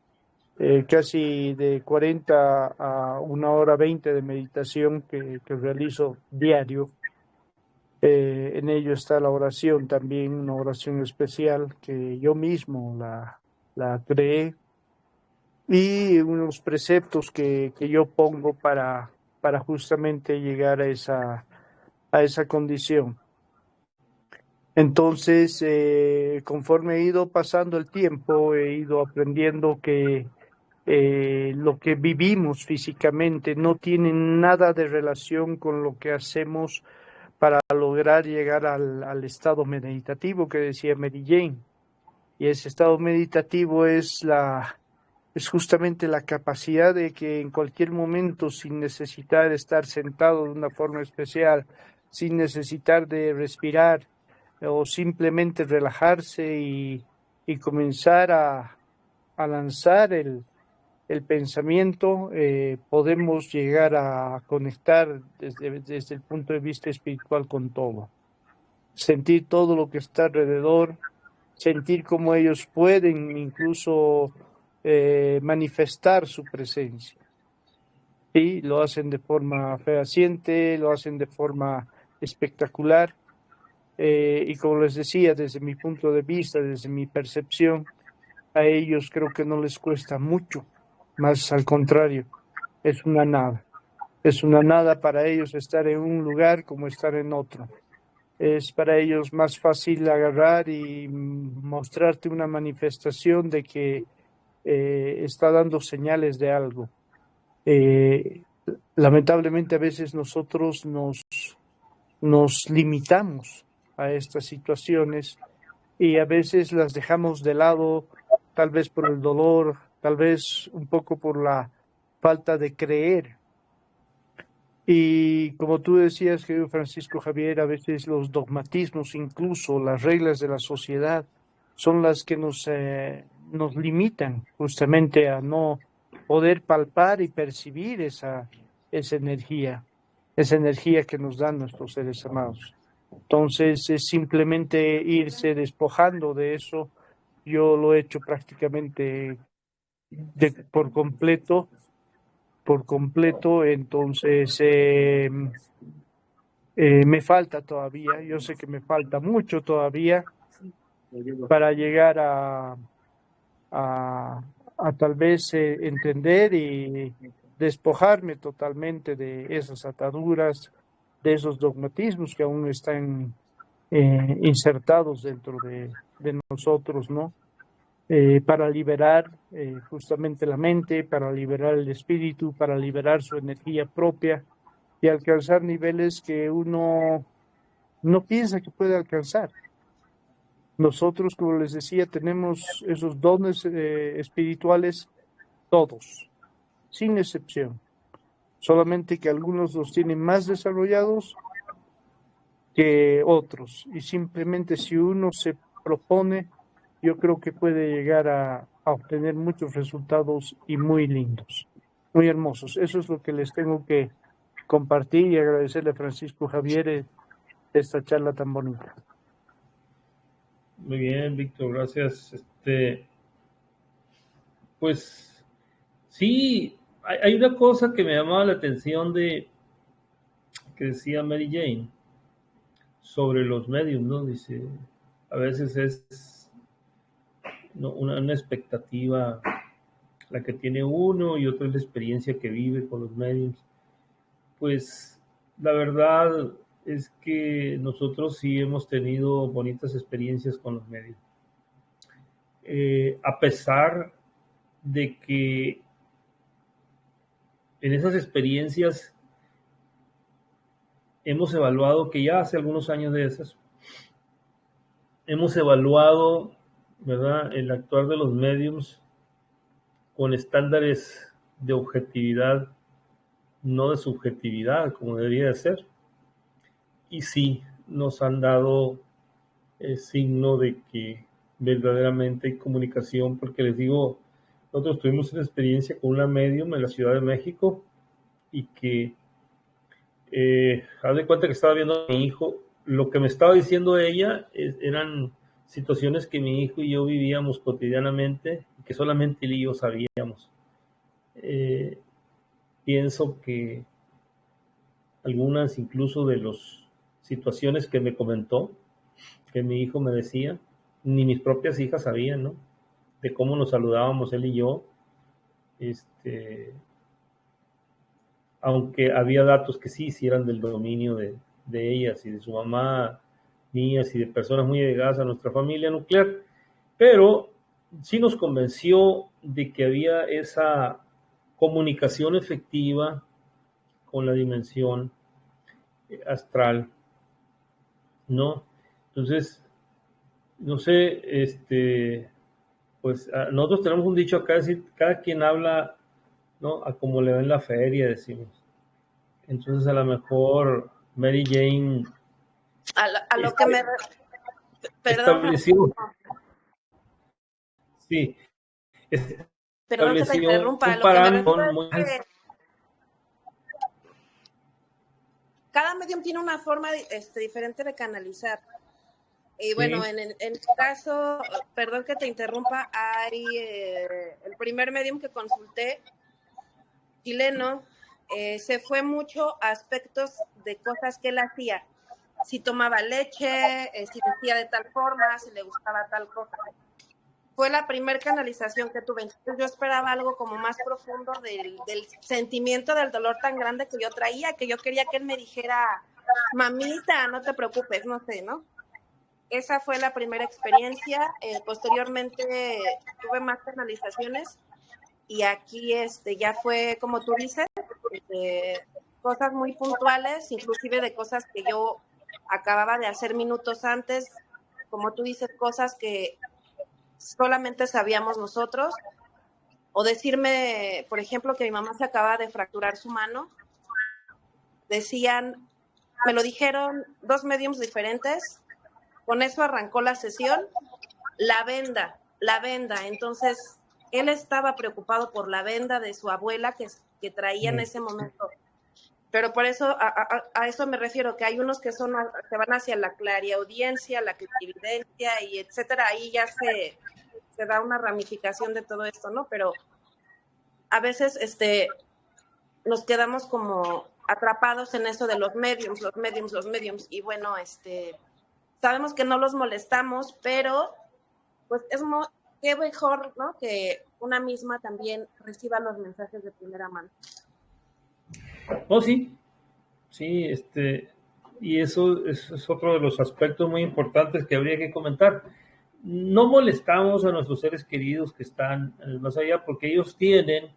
casi de 40 a 1 hora 20 de meditación que realizo diario, En ello está la oración también, una oración especial que yo mismo la creé, y unos preceptos que yo pongo para justamente llegar a esa condición. Entonces, conforme he ido pasando el tiempo, he ido aprendiendo que lo que vivimos físicamente no tiene nada de relación con lo que hacemos para lograr llegar al estado meditativo que decía Mary Jane. Y ese estado meditativo es justamente la capacidad de que en cualquier momento, sin necesitar estar sentado de una forma especial, sin necesitar de respirar o simplemente relajarse y comenzar a lanzar el pensamiento, podemos llegar a conectar desde el punto de vista espiritual con todo. Sentir todo lo que está alrededor, sentir cómo ellos pueden incluso manifestar su presencia. Sí, lo hacen de forma fehaciente, lo hacen de forma espectacular. Y como les decía, desde mi punto de vista, desde mi percepción, a ellos creo que no les cuesta mucho, más al contrario, es una nada. Es una nada para ellos estar en un lugar como estar en otro. Es para ellos más fácil agarrar y mostrarte una manifestación de que está dando señales de algo. Lamentablemente a veces nosotros nos limitamos a estas situaciones y a veces las dejamos de lado, tal vez por el dolor, tal vez un poco por la falta de creer. Y como tú decías, querido Francisco Javier, a veces los dogmatismos, incluso las reglas de la sociedad, son las que nos limitan justamente a no poder palpar y percibir esa energía que nos dan nuestros seres amados. Entonces es simplemente irse despojando de eso. Yo lo he hecho prácticamente por completo, entonces me falta todavía, yo sé que me falta mucho todavía para llegar a tal vez entender y despojarme totalmente de esas ataduras, de esos dogmatismos que aún están insertados dentro de nosotros, ¿no? Para liberar justamente la mente, para liberar el espíritu, para liberar su energía propia y alcanzar niveles que uno no piensa que puede alcanzar. Nosotros, como les decía, tenemos esos dones espirituales todos, sin excepción. Solamente que algunos los tienen más desarrollados que otros. Y simplemente si uno se propone, yo creo que puede llegar a obtener muchos resultados y muy lindos, muy hermosos. Eso es lo que les tengo que compartir y agradecerle a Francisco Javier esta charla tan bonita. Muy bien, Víctor, gracias. Pues sí, hay una cosa que me llamaba la atención que decía Mary Jane sobre los medios, ¿no? Dice, a veces es una expectativa la que tiene uno y otra es la experiencia que vive con los medios. Pues la verdad es que nosotros sí hemos tenido bonitas experiencias con los medios. A pesar de que en esas experiencias hemos evaluado, que ya hace algunos años de esas, hemos evaluado, ¿verdad?, el actuar de los mediums con estándares de objetividad, no de subjetividad, como debería de ser. Y sí, nos han dado signo de que verdaderamente hay comunicación, porque les digo, nosotros tuvimos una experiencia con una medium en la Ciudad de México y que haz de cuenta que estaba viendo a mi hijo. Lo que me estaba diciendo ella eran situaciones que mi hijo y yo vivíamos cotidianamente y que solamente él y yo sabíamos. Pienso que algunas incluso de los situaciones que me comentó, que mi hijo me decía, ni mis propias hijas sabían, ¿no? De cómo nos saludábamos él y yo. Aunque había datos que sí eran del dominio de ellas y de su mamá, mías y de personas muy allegadas a nuestra familia nuclear, pero sí nos convenció de que había esa comunicación efectiva con la dimensión astral, ¿no? Entonces, no sé, pues nosotros tenemos un dicho acá, decir, cada quien habla, ¿no? A como le va en la feria, decimos. Entonces, a lo mejor Mary Jane a lo que me... Perdón. estableció, sí, Perdón que te estableció interrumpa. un Lo que me refiero parámetro es que cada medium tiene una forma diferente de canalizar. Y bueno, sí. en el caso, perdón que te interrumpa, hay el primer medium que consulté, chileno, se fue mucho a aspectos de cosas que él hacía. Si tomaba leche, si vestía de tal forma, si le gustaba tal cosa. Fue la primer canalización que tuve. Entonces yo esperaba algo como más profundo del sentimiento del dolor tan grande que yo traía, que yo quería que él me dijera, mamita, no te preocupes, no sé, ¿no? Esa fue la primera experiencia. Posteriormente tuve más canalizaciones y aquí ya fue, como tú dices, cosas muy puntuales, inclusive de cosas que yo acababa de hacer minutos antes, como tú dices, cosas que solamente sabíamos nosotros, o decirme, por ejemplo, que mi mamá se acaba de fracturar su mano. Decían, me lo dijeron 2 mediums diferentes, con eso arrancó la sesión. La venda, entonces él estaba preocupado por la venda de su abuela que traía en ese momento. Pero por eso, a eso me refiero, que hay unos que se van hacia la clariaudiencia, la clarividencia y etcétera, ahí ya se da una ramificación de todo esto, ¿no? Pero a veces nos quedamos como atrapados en eso de los mediums, y bueno, sabemos que no los molestamos, pero pues qué mejor, ¿no? Que una misma también reciba los mensajes de primera mano. Oh, sí, sí, y eso es otro de los aspectos muy importantes que habría que comentar. No molestamos a nuestros seres queridos que están más allá porque ellos tienen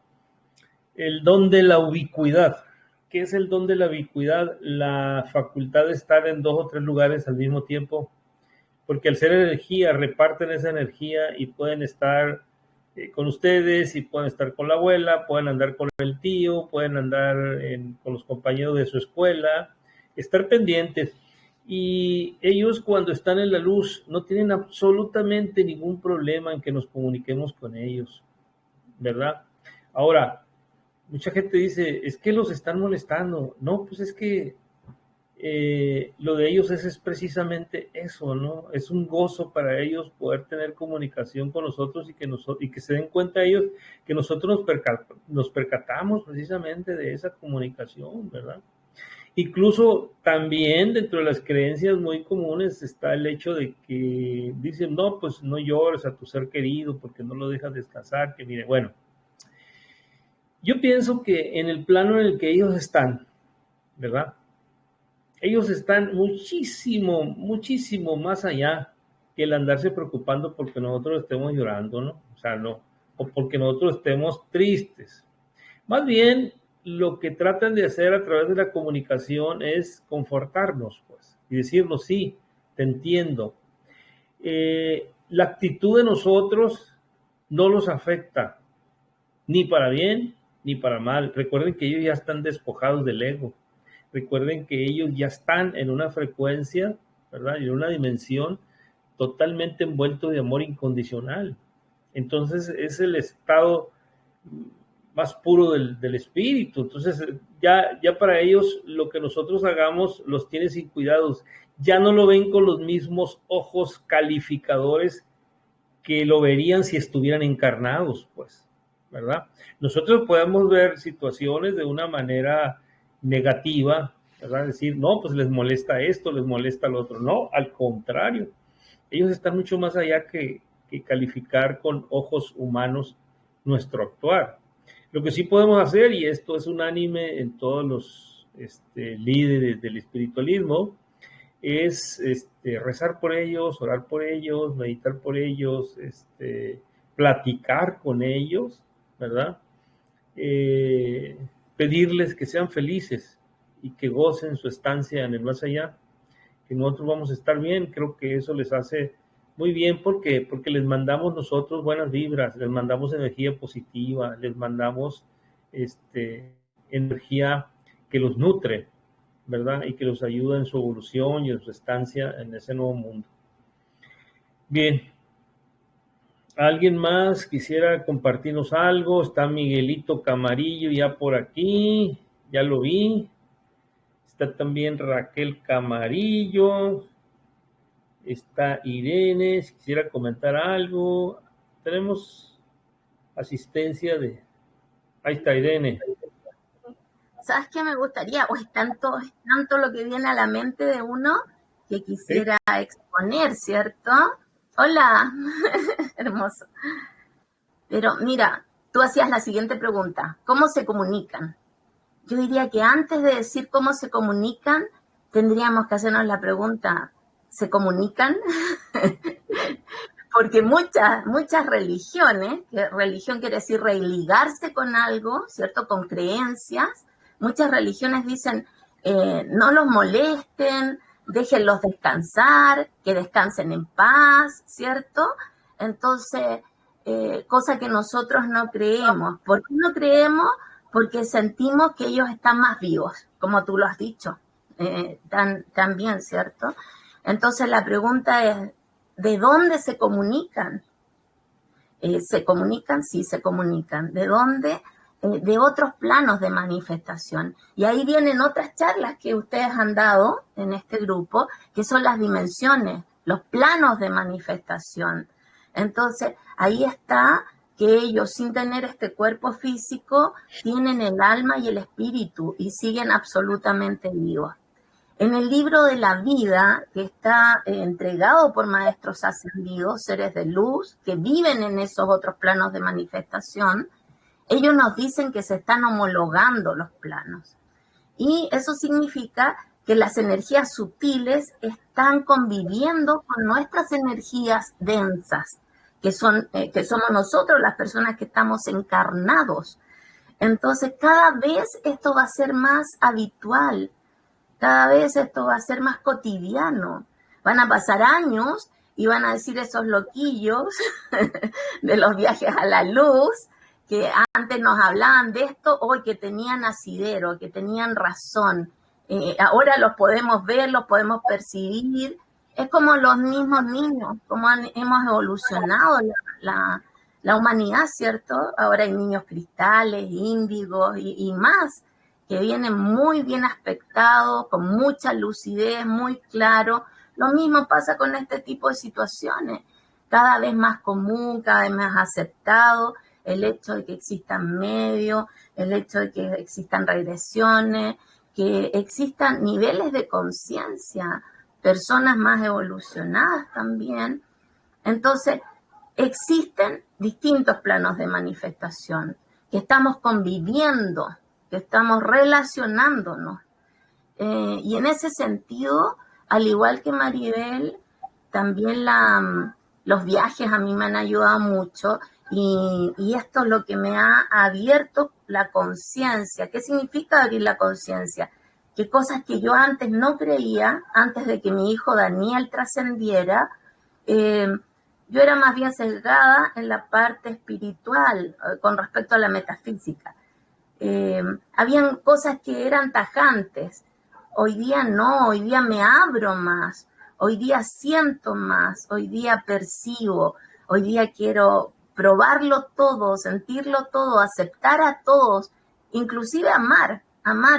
el don de la ubicuidad. ¿Qué es el don de la ubicuidad? La facultad de estar en 2 o 3 lugares al mismo tiempo, porque al ser energía reparten esa energía y pueden estar con ustedes y pueden estar con la abuela, pueden andar con el tío, pueden andar con los compañeros de su escuela, estar pendientes. Y ellos cuando están en la luz no tienen absolutamente ningún problema en que nos comuniquemos con ellos, ¿verdad? Ahora, mucha gente dice, es que los están molestando. No, pues es que lo de ellos es precisamente eso, ¿no? Es un gozo para ellos poder tener comunicación con nosotros y que se den cuenta ellos que nosotros nos percatamos precisamente de esa comunicación, ¿verdad? Incluso también dentro de las creencias muy comunes está el hecho de que dicen, no, pues no llores a tu ser querido porque no lo dejas descansar, que mire, bueno, yo pienso que en el plano en el que ellos están, ¿verdad? Ellos están muchísimo, muchísimo más allá que el andarse preocupando porque nosotros estemos llorando, ¿no? O sea, no, o porque nosotros estemos tristes. Más bien, lo que tratan de hacer a través de la comunicación es confortarnos, pues, y decirnos, sí, te entiendo. La actitud de nosotros no los afecta, ni para bien ni para mal. Recuerden que ellos ya están despojados del ego. Recuerden que ellos ya están en una frecuencia, ¿verdad? En una dimensión totalmente envuelto de amor incondicional. Entonces es el estado más puro del espíritu. Entonces ya para ellos lo que nosotros hagamos los tiene sin cuidados. Ya no lo ven con los mismos ojos calificadores que lo verían si estuvieran encarnados, pues, ¿verdad? Nosotros podemos ver situaciones de una manera negativa, ¿verdad? Decir, no, pues les molesta esto, les molesta lo otro. No, al contrario, ellos están mucho más allá que calificar con ojos humanos nuestro actuar. Lo que sí podemos hacer, y esto es unánime en todos los líderes del espiritualismo, es rezar por ellos, orar por ellos, meditar por ellos, platicar con ellos, ¿verdad? Pedirles que sean felices y que gocen su estancia en el más allá, que nosotros vamos a estar bien. Creo que eso les hace muy bien porque les mandamos nosotros buenas vibras, les mandamos energía positiva, les mandamos energía que los nutre, ¿verdad? Y que los ayuda en su evolución y en su estancia en ese nuevo mundo. Bien. ¿Alguien más quisiera compartirnos algo? Está Miguelito Camarillo ya por aquí, ya lo vi. Está también Raquel Camarillo. Está Irene, si quisiera comentar algo. Tenemos asistencia de... Ahí está Irene. ¿Sabes qué me gustaría? O es tanto lo que viene a la mente de uno que quisiera exponer, ¿cierto? Hola, hermoso. Pero mira, tú hacías la siguiente pregunta, ¿cómo se comunican? Yo diría que antes de decir cómo se comunican, tendríamos que hacernos la pregunta, ¿se comunican? Porque muchas religiones, que religión quiere decir religarse con algo, ¿cierto? Con creencias, muchas religiones dicen, no los molesten, déjenlos descansar, que descansen en paz, ¿cierto? Entonces, cosa que nosotros no creemos. ¿Por qué no creemos? Porque sentimos que ellos están más vivos, como tú lo has dicho, también, ¿cierto? Entonces, la pregunta es, ¿de dónde se comunican? ¿Se comunican? Sí, se comunican. ¿De dónde? De otros planos de manifestación. Y ahí vienen otras charlas que ustedes han dado en este grupo, que son las dimensiones, los planos de manifestación. Entonces, ahí está que ellos, sin tener este cuerpo físico, tienen el alma y el espíritu y siguen absolutamente vivos. En el libro de la vida, que está entregado por maestros ascendidos, seres de luz, que viven en esos otros planos de manifestación, ellos nos dicen que se están homologando los planos. Y eso significa que las energías sutiles están conviviendo con nuestras energías densas, que somos nosotros las personas que estamos encarnados. Entonces, cada vez esto va a ser más habitual, cada vez esto va a ser más cotidiano. Van a pasar años y van a decir esos loquillos de los viajes a la luz, que antes nos hablaban de esto, hoy que tenían asidero, que tenían razón. Ahora los podemos ver, los podemos percibir. Es como los mismos niños, como hemos evolucionado la humanidad, ¿cierto? Ahora hay niños cristales, índigos y más, que vienen muy bien aspectados, con mucha lucidez, muy claro. Lo mismo pasa con este tipo de situaciones. Cada vez más común, cada vez más aceptado, el hecho de que existan medios, el hecho de que existan regresiones, que existan niveles de conciencia, personas más evolucionadas también. Entonces, existen distintos planos de manifestación, que estamos conviviendo, que estamos relacionándonos. Y en ese sentido, al igual que Maribel, también los viajes a mí me han ayudado mucho y esto es lo que me ha abierto la conciencia. ¿Qué significa abrir la conciencia? Que cosas que yo antes no creía, antes de que mi hijo Daniel trascendiera, yo era más bien sesgada en la parte espiritual con respecto a la metafísica. Habían cosas que eran tajantes. Hoy día no, hoy día me abro más, hoy día siento más, hoy día percibo, hoy día quiero probarlo todo, sentirlo todo, aceptar a todos, inclusive amar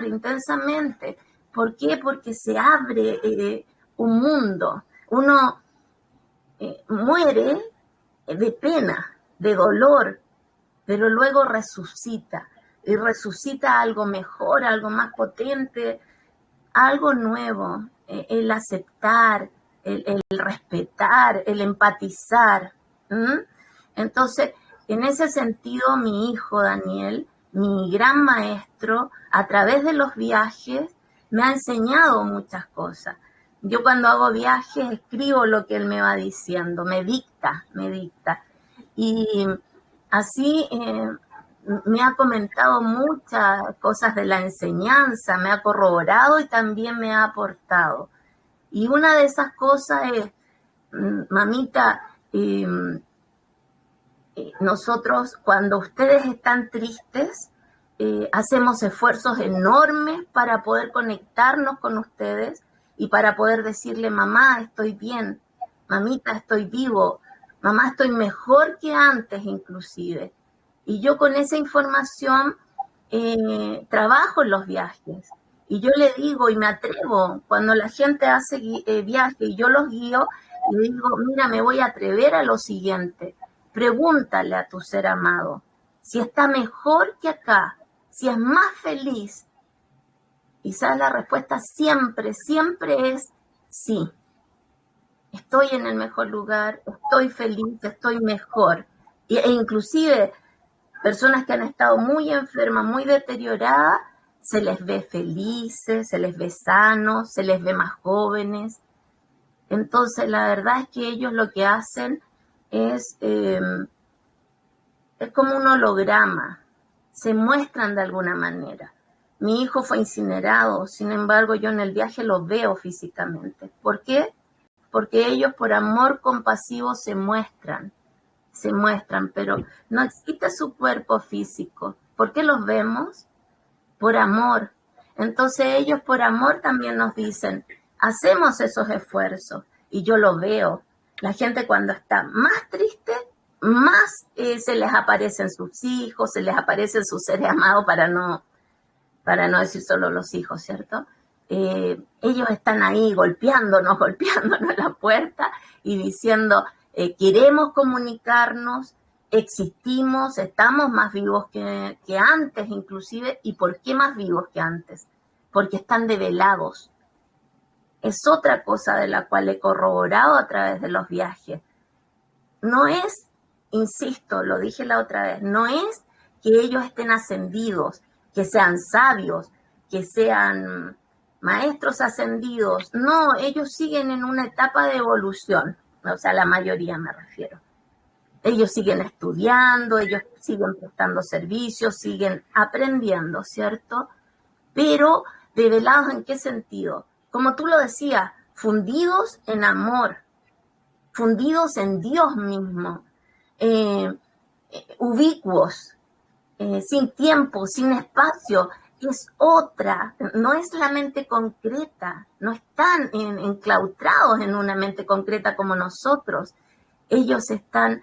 intensamente. ¿Por qué? Porque se abre un mundo. Uno muere de pena, de dolor, pero luego resucita. Y resucita algo mejor, algo más potente, algo nuevo, el aceptar, el respetar, el empatizar. Entonces, en ese sentido, mi hijo Daniel, mi gran maestro, a través de los viajes, me ha enseñado muchas cosas. Yo cuando hago viajes escribo lo que él me va diciendo, me dicta. Y así me ha comentado muchas cosas de la enseñanza, me ha corroborado y también me ha aportado. Y una de esas cosas es, mamita, nosotros cuando ustedes están tristes, hacemos esfuerzos enormes para poder conectarnos con ustedes y para poder decirle, mamá, estoy bien, mamita, estoy vivo, mamá, estoy mejor que antes inclusive. Y yo con esa información trabajo en los viajes. Y yo le digo y me atrevo, cuando la gente hace viaje y yo los guío, le digo, mira, me voy a atrever a lo siguiente. Pregúntale a tu ser amado si está mejor que acá, si es más feliz. Y sabes, la respuesta siempre es sí. Estoy en el mejor lugar, estoy feliz, estoy mejor. E inclusive personas que han estado muy enfermas, muy deterioradas, se les ve felices, se les ve sanos, se les ve más jóvenes. Entonces, la verdad es que ellos lo que hacen es como un holograma, se muestran de alguna manera. Mi hijo fue incinerado, sin embargo, yo en el viaje lo veo físicamente. ¿Por qué? Porque ellos por amor compasivo se muestran, pero no existe su cuerpo físico. ¿Por qué los vemos? Por amor. Entonces ellos por amor también nos dicen, hacemos esos esfuerzos, y yo lo veo. La gente cuando está más triste, más se les aparecen sus hijos, se les aparecen sus seres amados, para no decir solo los hijos, ¿cierto? Ellos están ahí golpeándonos la puerta y diciendo, queremos comunicarnos, existimos, estamos más vivos que antes inclusive. ¿Y por qué más vivos que antes? Porque están develados. Es otra cosa de la cual he corroborado a través de los viajes. No es, insisto, lo dije la otra vez, no es que ellos estén ascendidos, que sean sabios, que sean maestros ascendidos. No, ellos siguen en una etapa de evolución, o sea, la mayoría me refiero. Ellos siguen estudiando, ellos siguen prestando servicios, siguen aprendiendo, ¿cierto? Pero develados, ¿en qué sentido? Como tú lo decías, fundidos en amor, fundidos en Dios mismo, ubicuos, sin tiempo, sin espacio. Es otra, no es la mente concreta, no están enclaustrados en una mente concreta como nosotros. Ellos están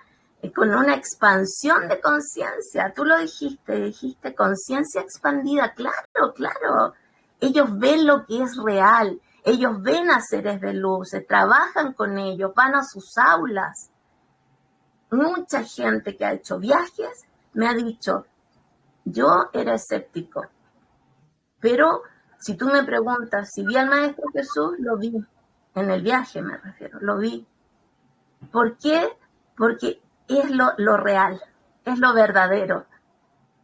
con una expansión de conciencia. Tú lo dijiste conciencia expandida, claro. Ellos ven lo que es real, ellos ven a seres de luz, se trabajan con ellos, van a sus aulas. Mucha gente que ha hecho viajes me ha dicho, yo era escéptico, pero si tú me preguntas si vi al Maestro Jesús, lo vi. En el viaje me refiero, lo vi. ¿Por qué? Porque es lo real, es lo verdadero.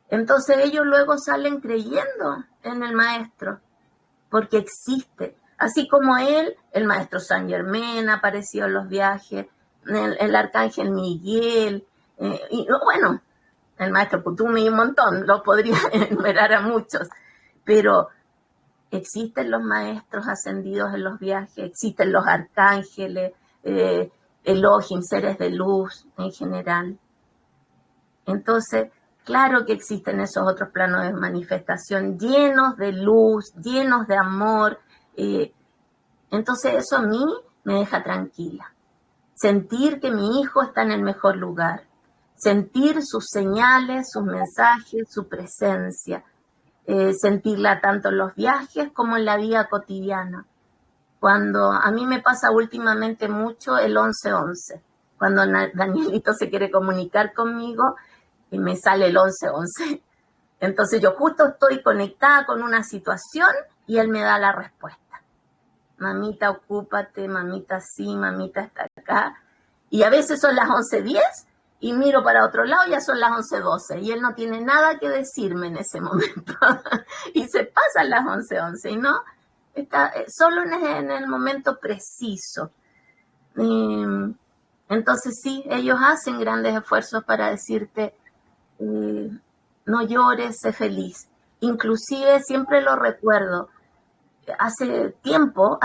Entonces ellos luego salen creyendo en el Maestro, porque existe. Así como él, el Maestro Saint Germain apareció en los viajes, el Arcángel Miguel, y bueno, el Maestro Kutumi y un montón, lo podría enumerar a muchos, pero existen los maestros ascendidos en los viajes, existen los arcángeles, Elohim, seres de luz en general. Entonces, claro que existen esos otros planos de manifestación llenos de luz, llenos de amor. Entonces eso a mí me deja tranquila. Sentir que mi hijo está en el mejor lugar. Sentir sus señales, sus mensajes, su presencia. Sentirla tanto en los viajes como en la vida cotidiana. Cuando a mí me pasa últimamente mucho el 1111. Cuando Danielito se quiere comunicar conmigo, y me sale el 1111. Entonces yo justo estoy conectada con una situación y él me da la respuesta. Mamita, ocúpate, mamita sí, mamita está acá. Y a veces son las 11:10 y miro para otro lado, ya son las 11:12 y él no tiene nada que decirme en ese momento. Y se pasan las 11:11 y no, está solo en el momento preciso. Entonces sí, ellos hacen grandes esfuerzos para decirte, no llores, sé feliz. Inclusive siempre lo recuerdo, hace tiempo,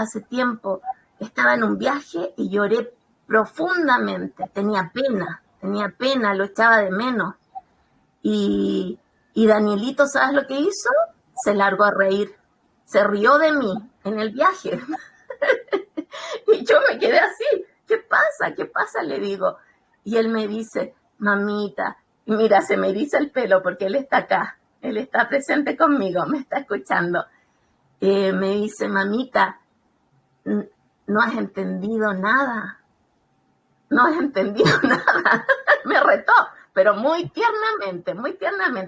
estaba en un viaje y lloré profundamente, tenía pena, lo echaba de menos. Y Danielito, ¿sabes lo que hizo? Se largó a reír, se rió de mí en el viaje. Y yo me quedé así, ¿qué pasa? Le digo. Y él me dice, mamita, y mira, se me eriza el pelo porque él está acá, él está presente conmigo, me está escuchando. Me dice, mamita, no has entendido nada. Me retó, pero muy tiernamente,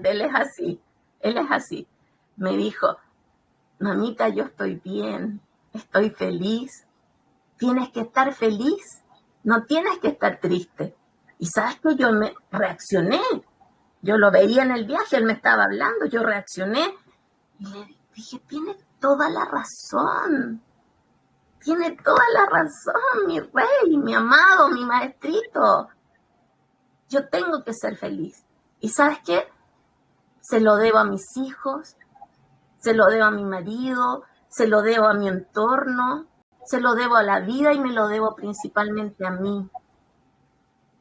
él es así. Me dijo, mamita, yo estoy bien, estoy feliz. Tienes que estar feliz, no tienes que estar triste. Y sabes que yo me reaccioné. Yo lo veía en el viaje, él me estaba hablando, yo reaccioné y le dije, tiene toda la razón, mi rey, mi amado, mi maestrito. Yo tengo que ser feliz. ¿Y sabes qué? Se lo debo a mis hijos, se lo debo a mi marido, se lo debo a mi entorno, se lo debo a la vida y me lo debo principalmente a mí.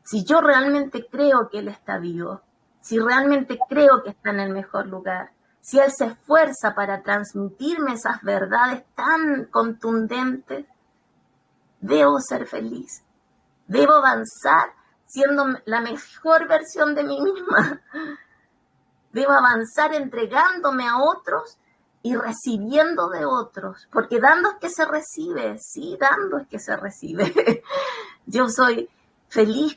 Si yo realmente creo que él está vivo, si realmente creo que está en el mejor lugar, si él se esfuerza para transmitirme esas verdades tan contundentes, debo ser feliz. Debo avanzar siendo la mejor versión de mí misma. Debo avanzar entregándome a otros y recibiendo de otros, porque dando es que se recibe, sí, dando es que se recibe. Yo soy feliz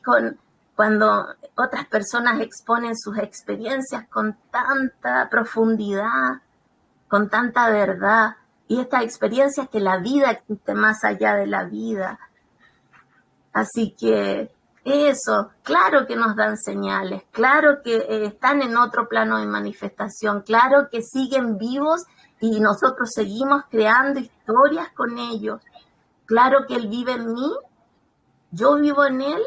cuando otras personas exponen sus experiencias con tanta profundidad, con tanta verdad, y estas experiencias que la vida existe más allá de la vida. Así que eso, claro que nos dan señales, claro que están en otro plano de manifestación, claro que siguen vivos y nosotros seguimos creando historias con ellos. Claro que él vive en mí, yo vivo en él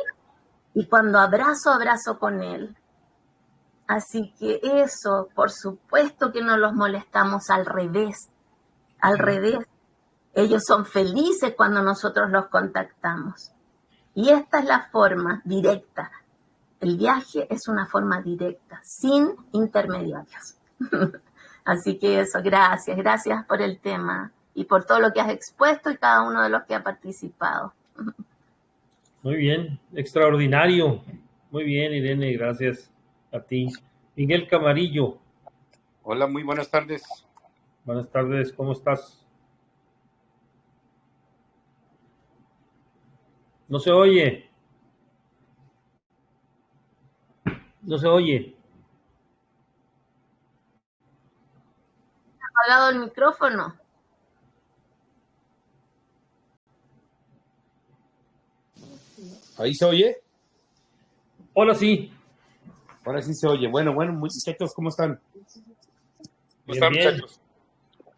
y cuando abrazo con él. Así que eso, por supuesto que no los molestamos, al revés. Ellos son felices cuando nosotros los contactamos. Y esta es la forma directa. El viaje es una forma directa, sin intermediarios. Así que eso, gracias por el tema y por todo lo que has expuesto y cada uno de los que ha participado. Muy bien, extraordinario. Muy bien, Irene, gracias a ti. Miguel Camarillo. Hola, muy buenas tardes. Buenas tardes, ¿cómo estás? No se oye. No se oye. ¿Ha apagado el micrófono? ¿Ahí se oye? Hola, sí. Ahora sí se oye. Bueno, muchachos, ¿cómo están? ¿Cómo están, Bien. muchachos?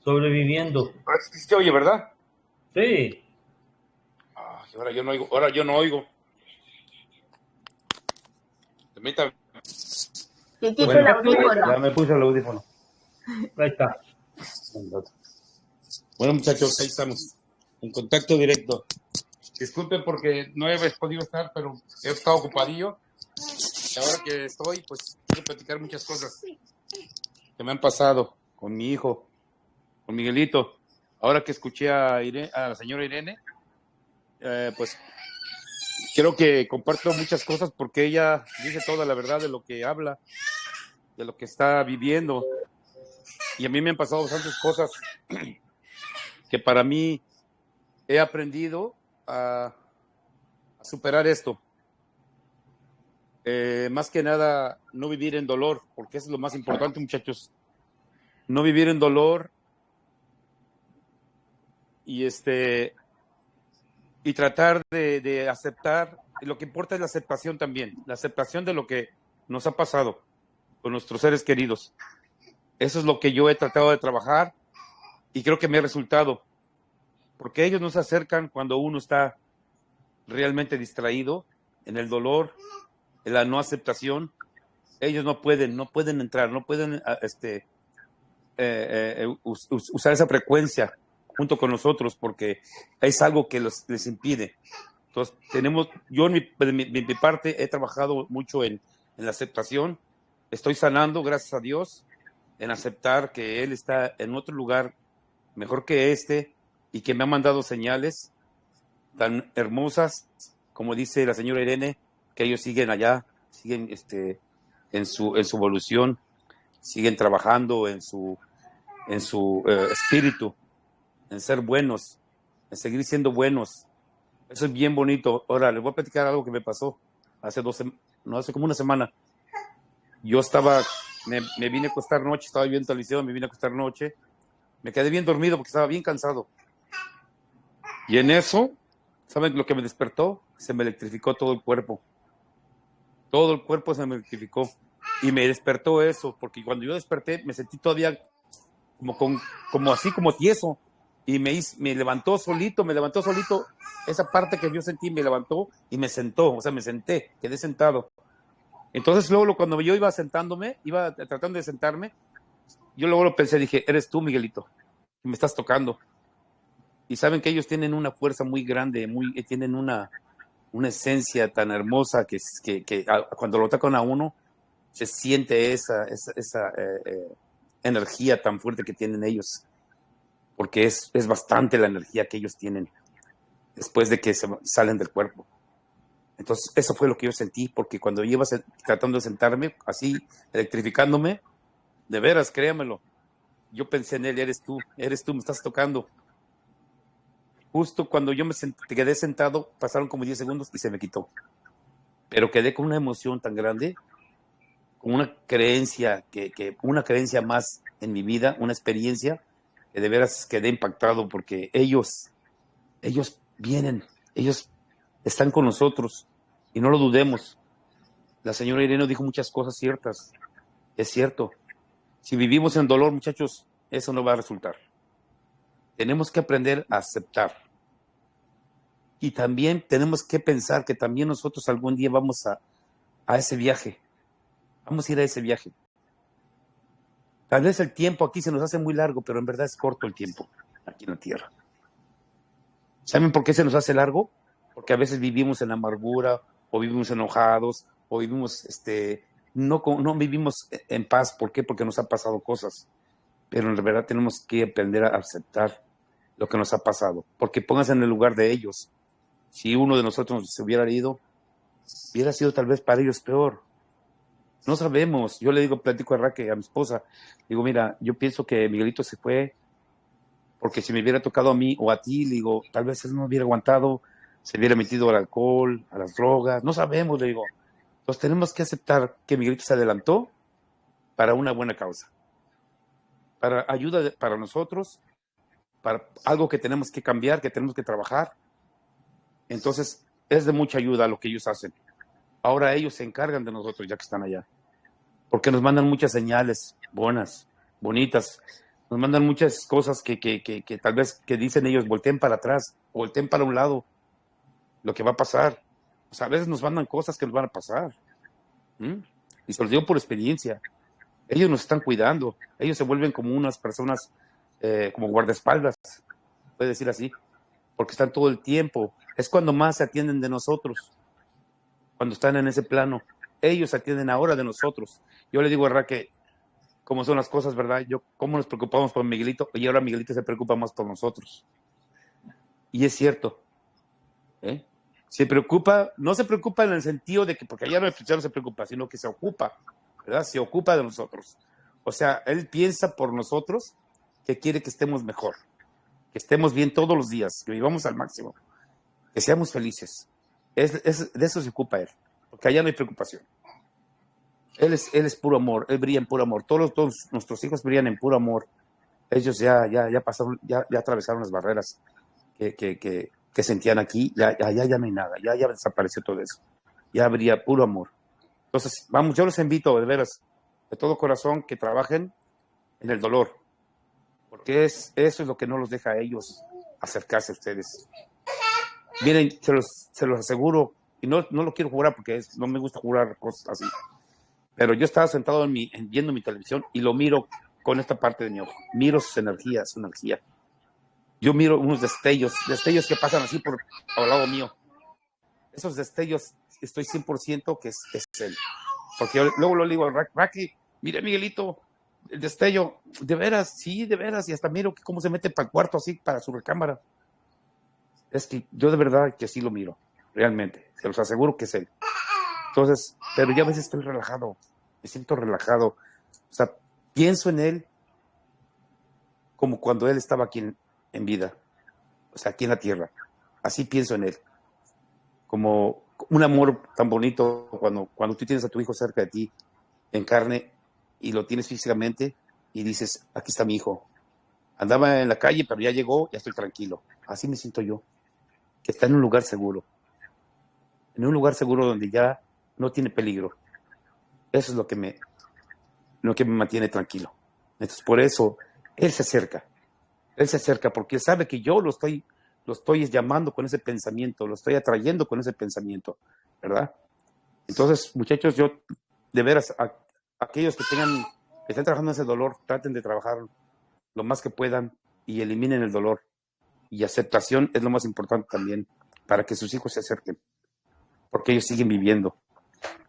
Sobreviviendo. Ahora sí se oye, ¿verdad? Sí. Ahora yo no oigo. Permítame. Que quite el audífono. Ya me puse el audífono. Ahí está. Bueno, muchachos, ahí estamos. En contacto directo. Disculpen porque no he podido estar, pero he estado ocupadillo. Y ahora que estoy, pues quiero platicar muchas cosas que me han pasado con mi hijo, con Miguelito. Ahora que escuché a la señora Irene, pues creo que comparto muchas cosas porque ella dice toda la verdad de lo que habla, de lo que está viviendo. Y a mí me han pasado bastantes cosas que para mí he aprendido a superar esto. Más que nada, no vivir en dolor, porque eso es lo más importante, muchachos. No vivir en dolor y tratar de aceptar. Lo que importa es la aceptación también, la aceptación de lo que nos ha pasado con nuestros seres queridos. Eso es lo que yo he tratado de trabajar y creo que me ha resultado, porque ellos nos acercan cuando uno está realmente distraído en el dolor, en la no aceptación. Ellos no pueden entrar, no pueden usar esa frecuencia junto con nosotros porque es algo que les impide. Entonces, yo en mi parte he trabajado mucho en la aceptación. Estoy sanando, gracias a Dios, en aceptar que Él está en otro lugar mejor que y que me ha mandado señales tan hermosas, como dice la señora Irene, que ellos siguen allá, siguen en su evolución, siguen trabajando en su espíritu, en ser buenos, en seguir siendo buenos. Eso es bien bonito. Ahora, les voy a platicar algo que me pasó hace como una semana. Yo me vine a acostar noche, estaba viendo televisión, me vine a acostar noche, me quedé bien dormido porque estaba bien cansado. Y en eso, ¿saben lo que me despertó? Se me electrificó todo el cuerpo. Todo el cuerpo se me electrificó. Y me despertó eso, porque cuando yo desperté me sentí todavía como así, como tieso. Y me levantó solito. Esa parte que yo sentí me levantó y me sentó. O sea, me senté, quedé sentado. Entonces luego cuando yo iba tratando de sentarme, yo luego lo pensé, dije, eres tú, Miguelito, que me estás tocando. Y saben que ellos tienen una fuerza muy grande, tienen una esencia tan hermosa que cuando lo tocan a uno, se siente esa energía tan fuerte que tienen ellos. Porque es bastante la energía que ellos tienen después de que salen del cuerpo. Entonces, eso fue lo que yo sentí, porque cuando yo iba tratando de sentarme, así, electrificándome, de veras, créamelo, yo pensé en él, eres tú, me estás tocando. Justo cuando yo quedé sentado, pasaron como 10 segundos y se me quitó. Pero quedé con una emoción tan grande, con una creencia, una creencia más en mi vida, una experiencia, que de veras quedé impactado, porque ellos vienen, ellos están con nosotros y no lo dudemos. La señora Irene dijo muchas cosas ciertas. Es cierto. Si vivimos en dolor, muchachos, eso no va a resultar. Tenemos que aprender a aceptar. Y también tenemos que pensar que también nosotros algún día vamos a ese viaje. Vamos a ir a ese viaje. Tal vez el tiempo aquí se nos hace muy largo, pero en verdad es corto el tiempo aquí en la tierra. ¿Saben por qué se nos hace largo? Porque a veces vivimos en amargura, o vivimos enojados, o vivimos, no vivimos en paz. ¿Por qué? Porque nos han pasado cosas. Pero en verdad tenemos que aprender a aceptar lo que nos ha pasado. Porque pónganse en el lugar de ellos. Si uno de nosotros se hubiera ido, hubiera sido tal vez para ellos peor. No sabemos. Yo le platico a Raquel, a mi esposa, digo, mira, yo pienso que Miguelito se fue porque si me hubiera tocado a mí o a ti, le digo, tal vez él no hubiera aguantado, se hubiera metido al alcohol, a las drogas, no sabemos, le digo. Entonces tenemos que aceptar que Miguelito se adelantó para una buena causa, para ayuda para nosotros, para algo que tenemos que cambiar, que tenemos que trabajar. Entonces es de mucha ayuda lo que ellos hacen. Ahora ellos se encargan de nosotros ya que están allá, porque nos mandan muchas señales buenas, bonitas. Nos mandan muchas cosas que tal vez que dicen ellos, volteen para atrás, volteen para un lado, lo que va a pasar. O sea, a veces nos mandan cosas que nos van a pasar. Y se los digo por experiencia. Ellos nos están cuidando. Ellos se vuelven como unas personas, como guardaespaldas, puede decir así, porque están todo el tiempo. Es cuando más se atienden de nosotros, cuando están en ese plano. Ellos se atienden ahora de nosotros. Yo le digo a Raquel, cómo son las cosas, ¿verdad? Cómo nos preocupamos por Miguelito, y ahora Miguelito se preocupa más por nosotros. Y es cierto. Se preocupa, no se preocupa en el sentido de que, porque allá no se preocupa, sino que se ocupa, ¿verdad? Se ocupa de nosotros. O sea, él piensa por nosotros que quiere que estemos mejor, que estemos bien todos los días, que vivamos al máximo, que seamos felices. De eso se ocupa él, porque allá no hay preocupación. Él es puro amor, él brilla en puro amor. Todos nuestros hijos brillan en puro amor. Ellos ya pasaron, ya atravesaron las barreras que sentían aquí, ya no hay nada, ya desapareció todo eso. Ya habría puro amor. Entonces, vamos, yo los invito, de veras, de todo corazón, que trabajen en el dolor, porque eso es lo que no los deja a ellos acercarse a ustedes. Miren, se los aseguro, y no lo quiero jurar porque no me gusta jurar cosas así, pero yo estaba sentado viendo mi televisión y lo miro con esta parte de mi ojo. Miro sus energías, su energía. Yo miro unos destellos que pasan así al lado mío. Esos destellos, estoy 100% que es él. Porque yo luego lo digo, Raki, mire, Miguelito, el destello, de veras, sí, de veras, y hasta miro cómo se mete para el cuarto así, para su recámara. Es que yo de verdad que sí lo miro, realmente, se los aseguro que es él. Entonces, pero yo a veces estoy relajado, me siento relajado, o sea, pienso en él como cuando él estaba aquí en vida, o sea, aquí en la tierra, así pienso en él, como un amor tan bonito cuando tú tienes a tu hijo cerca de ti, en carne, y lo tienes físicamente, y dices, aquí está mi hijo, andaba en la calle, pero ya llegó, ya estoy tranquilo, así me siento yo, que está en un lugar seguro donde ya no tiene peligro. Eso es lo que me mantiene tranquilo. Entonces, por eso, él se acerca porque él sabe que yo lo estoy llamando con ese pensamiento, lo estoy atrayendo con ese pensamiento, ¿verdad? Entonces, muchachos, yo, de veras, aquellos que estén trabajando en ese dolor, traten de trabajar lo más que puedan y eliminen el dolor. Y aceptación es lo más importante también, para que sus hijos se acerquen, porque ellos siguen viviendo.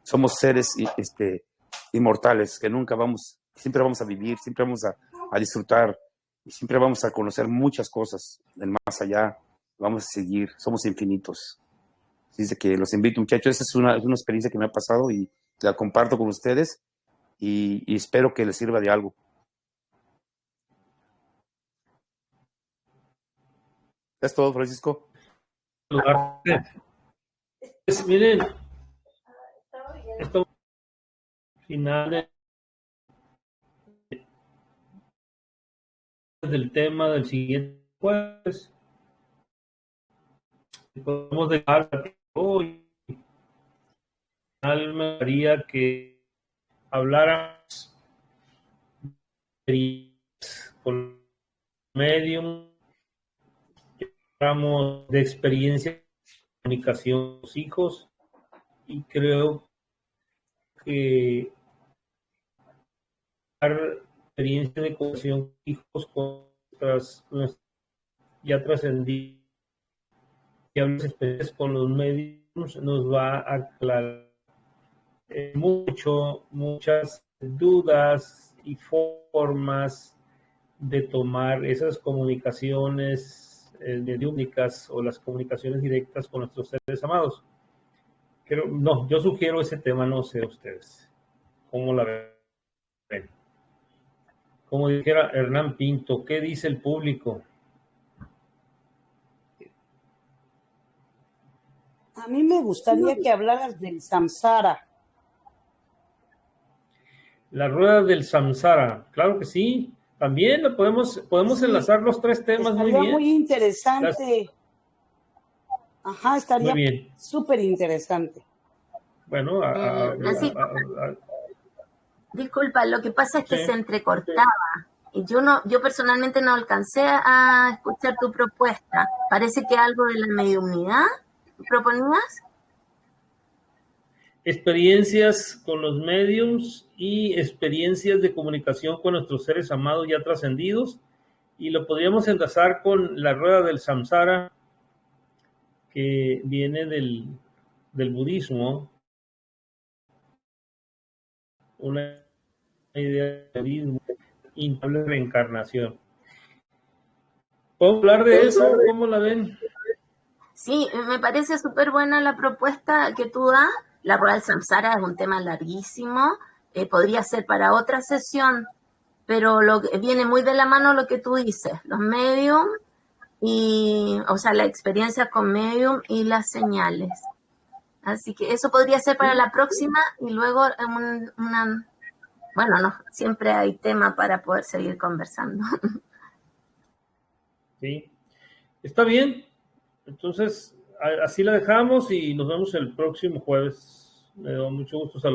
Somos seres inmortales, que siempre vamos a vivir, siempre vamos a disfrutar, y siempre vamos a conocer muchas cosas del más allá, vamos a seguir, somos infinitos. Así que los invito, muchachos, esa es una experiencia que me ha pasado y la comparto con ustedes y espero que les sirva de algo. ¿Es todo, Francisco? Pues, miren, esto final del tema del siguiente jueves. Podemos dejar hoy. Me gustaría que habláramos con medium, hablamos de experiencia de comunicación con los hijos, y creo que dar experiencia de comunicación con hijos con nuestras ya trascendidas y hablar experiencias con los medios nos va a aclarar muchas dudas y formas de tomar esas comunicaciones mediúmnicas o las comunicaciones directas con nuestros seres amados. Yo sugiero ese tema, no sé ustedes cómo la ven. Como dijera Hernán Pinto, ¿qué dice el público? A mí me gustaría que hablaras del samsara. La rueda del samsara, claro que sí. También lo podemos sí, enlazar los tres temas muy bien. Estaría muy interesante. Ajá, estaría súper interesante. Bueno, disculpa, lo que pasa es que se entrecortaba. Y yo personalmente no alcancé a escuchar tu propuesta. Parece que algo de la mediunidad proponías. Experiencias con los mediums y experiencias de comunicación con nuestros seres amados ya trascendidos, y lo podríamos enlazar con la rueda del samsara, que viene del budismo, una idea del budismo y de reencarnación. ¿Puedo hablar de eso? ¿Cómo la ven? Sí, me parece súper buena la propuesta que tú das. La rueda del samsara es un tema larguísimo, podría ser para otra sesión, pero viene muy de la mano lo que tú dices, los medium, la experiencia con medium y las señales. Así que eso podría ser para la próxima, y luego siempre hay tema para poder seguir conversando. Sí. Está bien. Entonces, así la dejamos y nos vemos el próximo jueves. Me da mucho gusto saludar.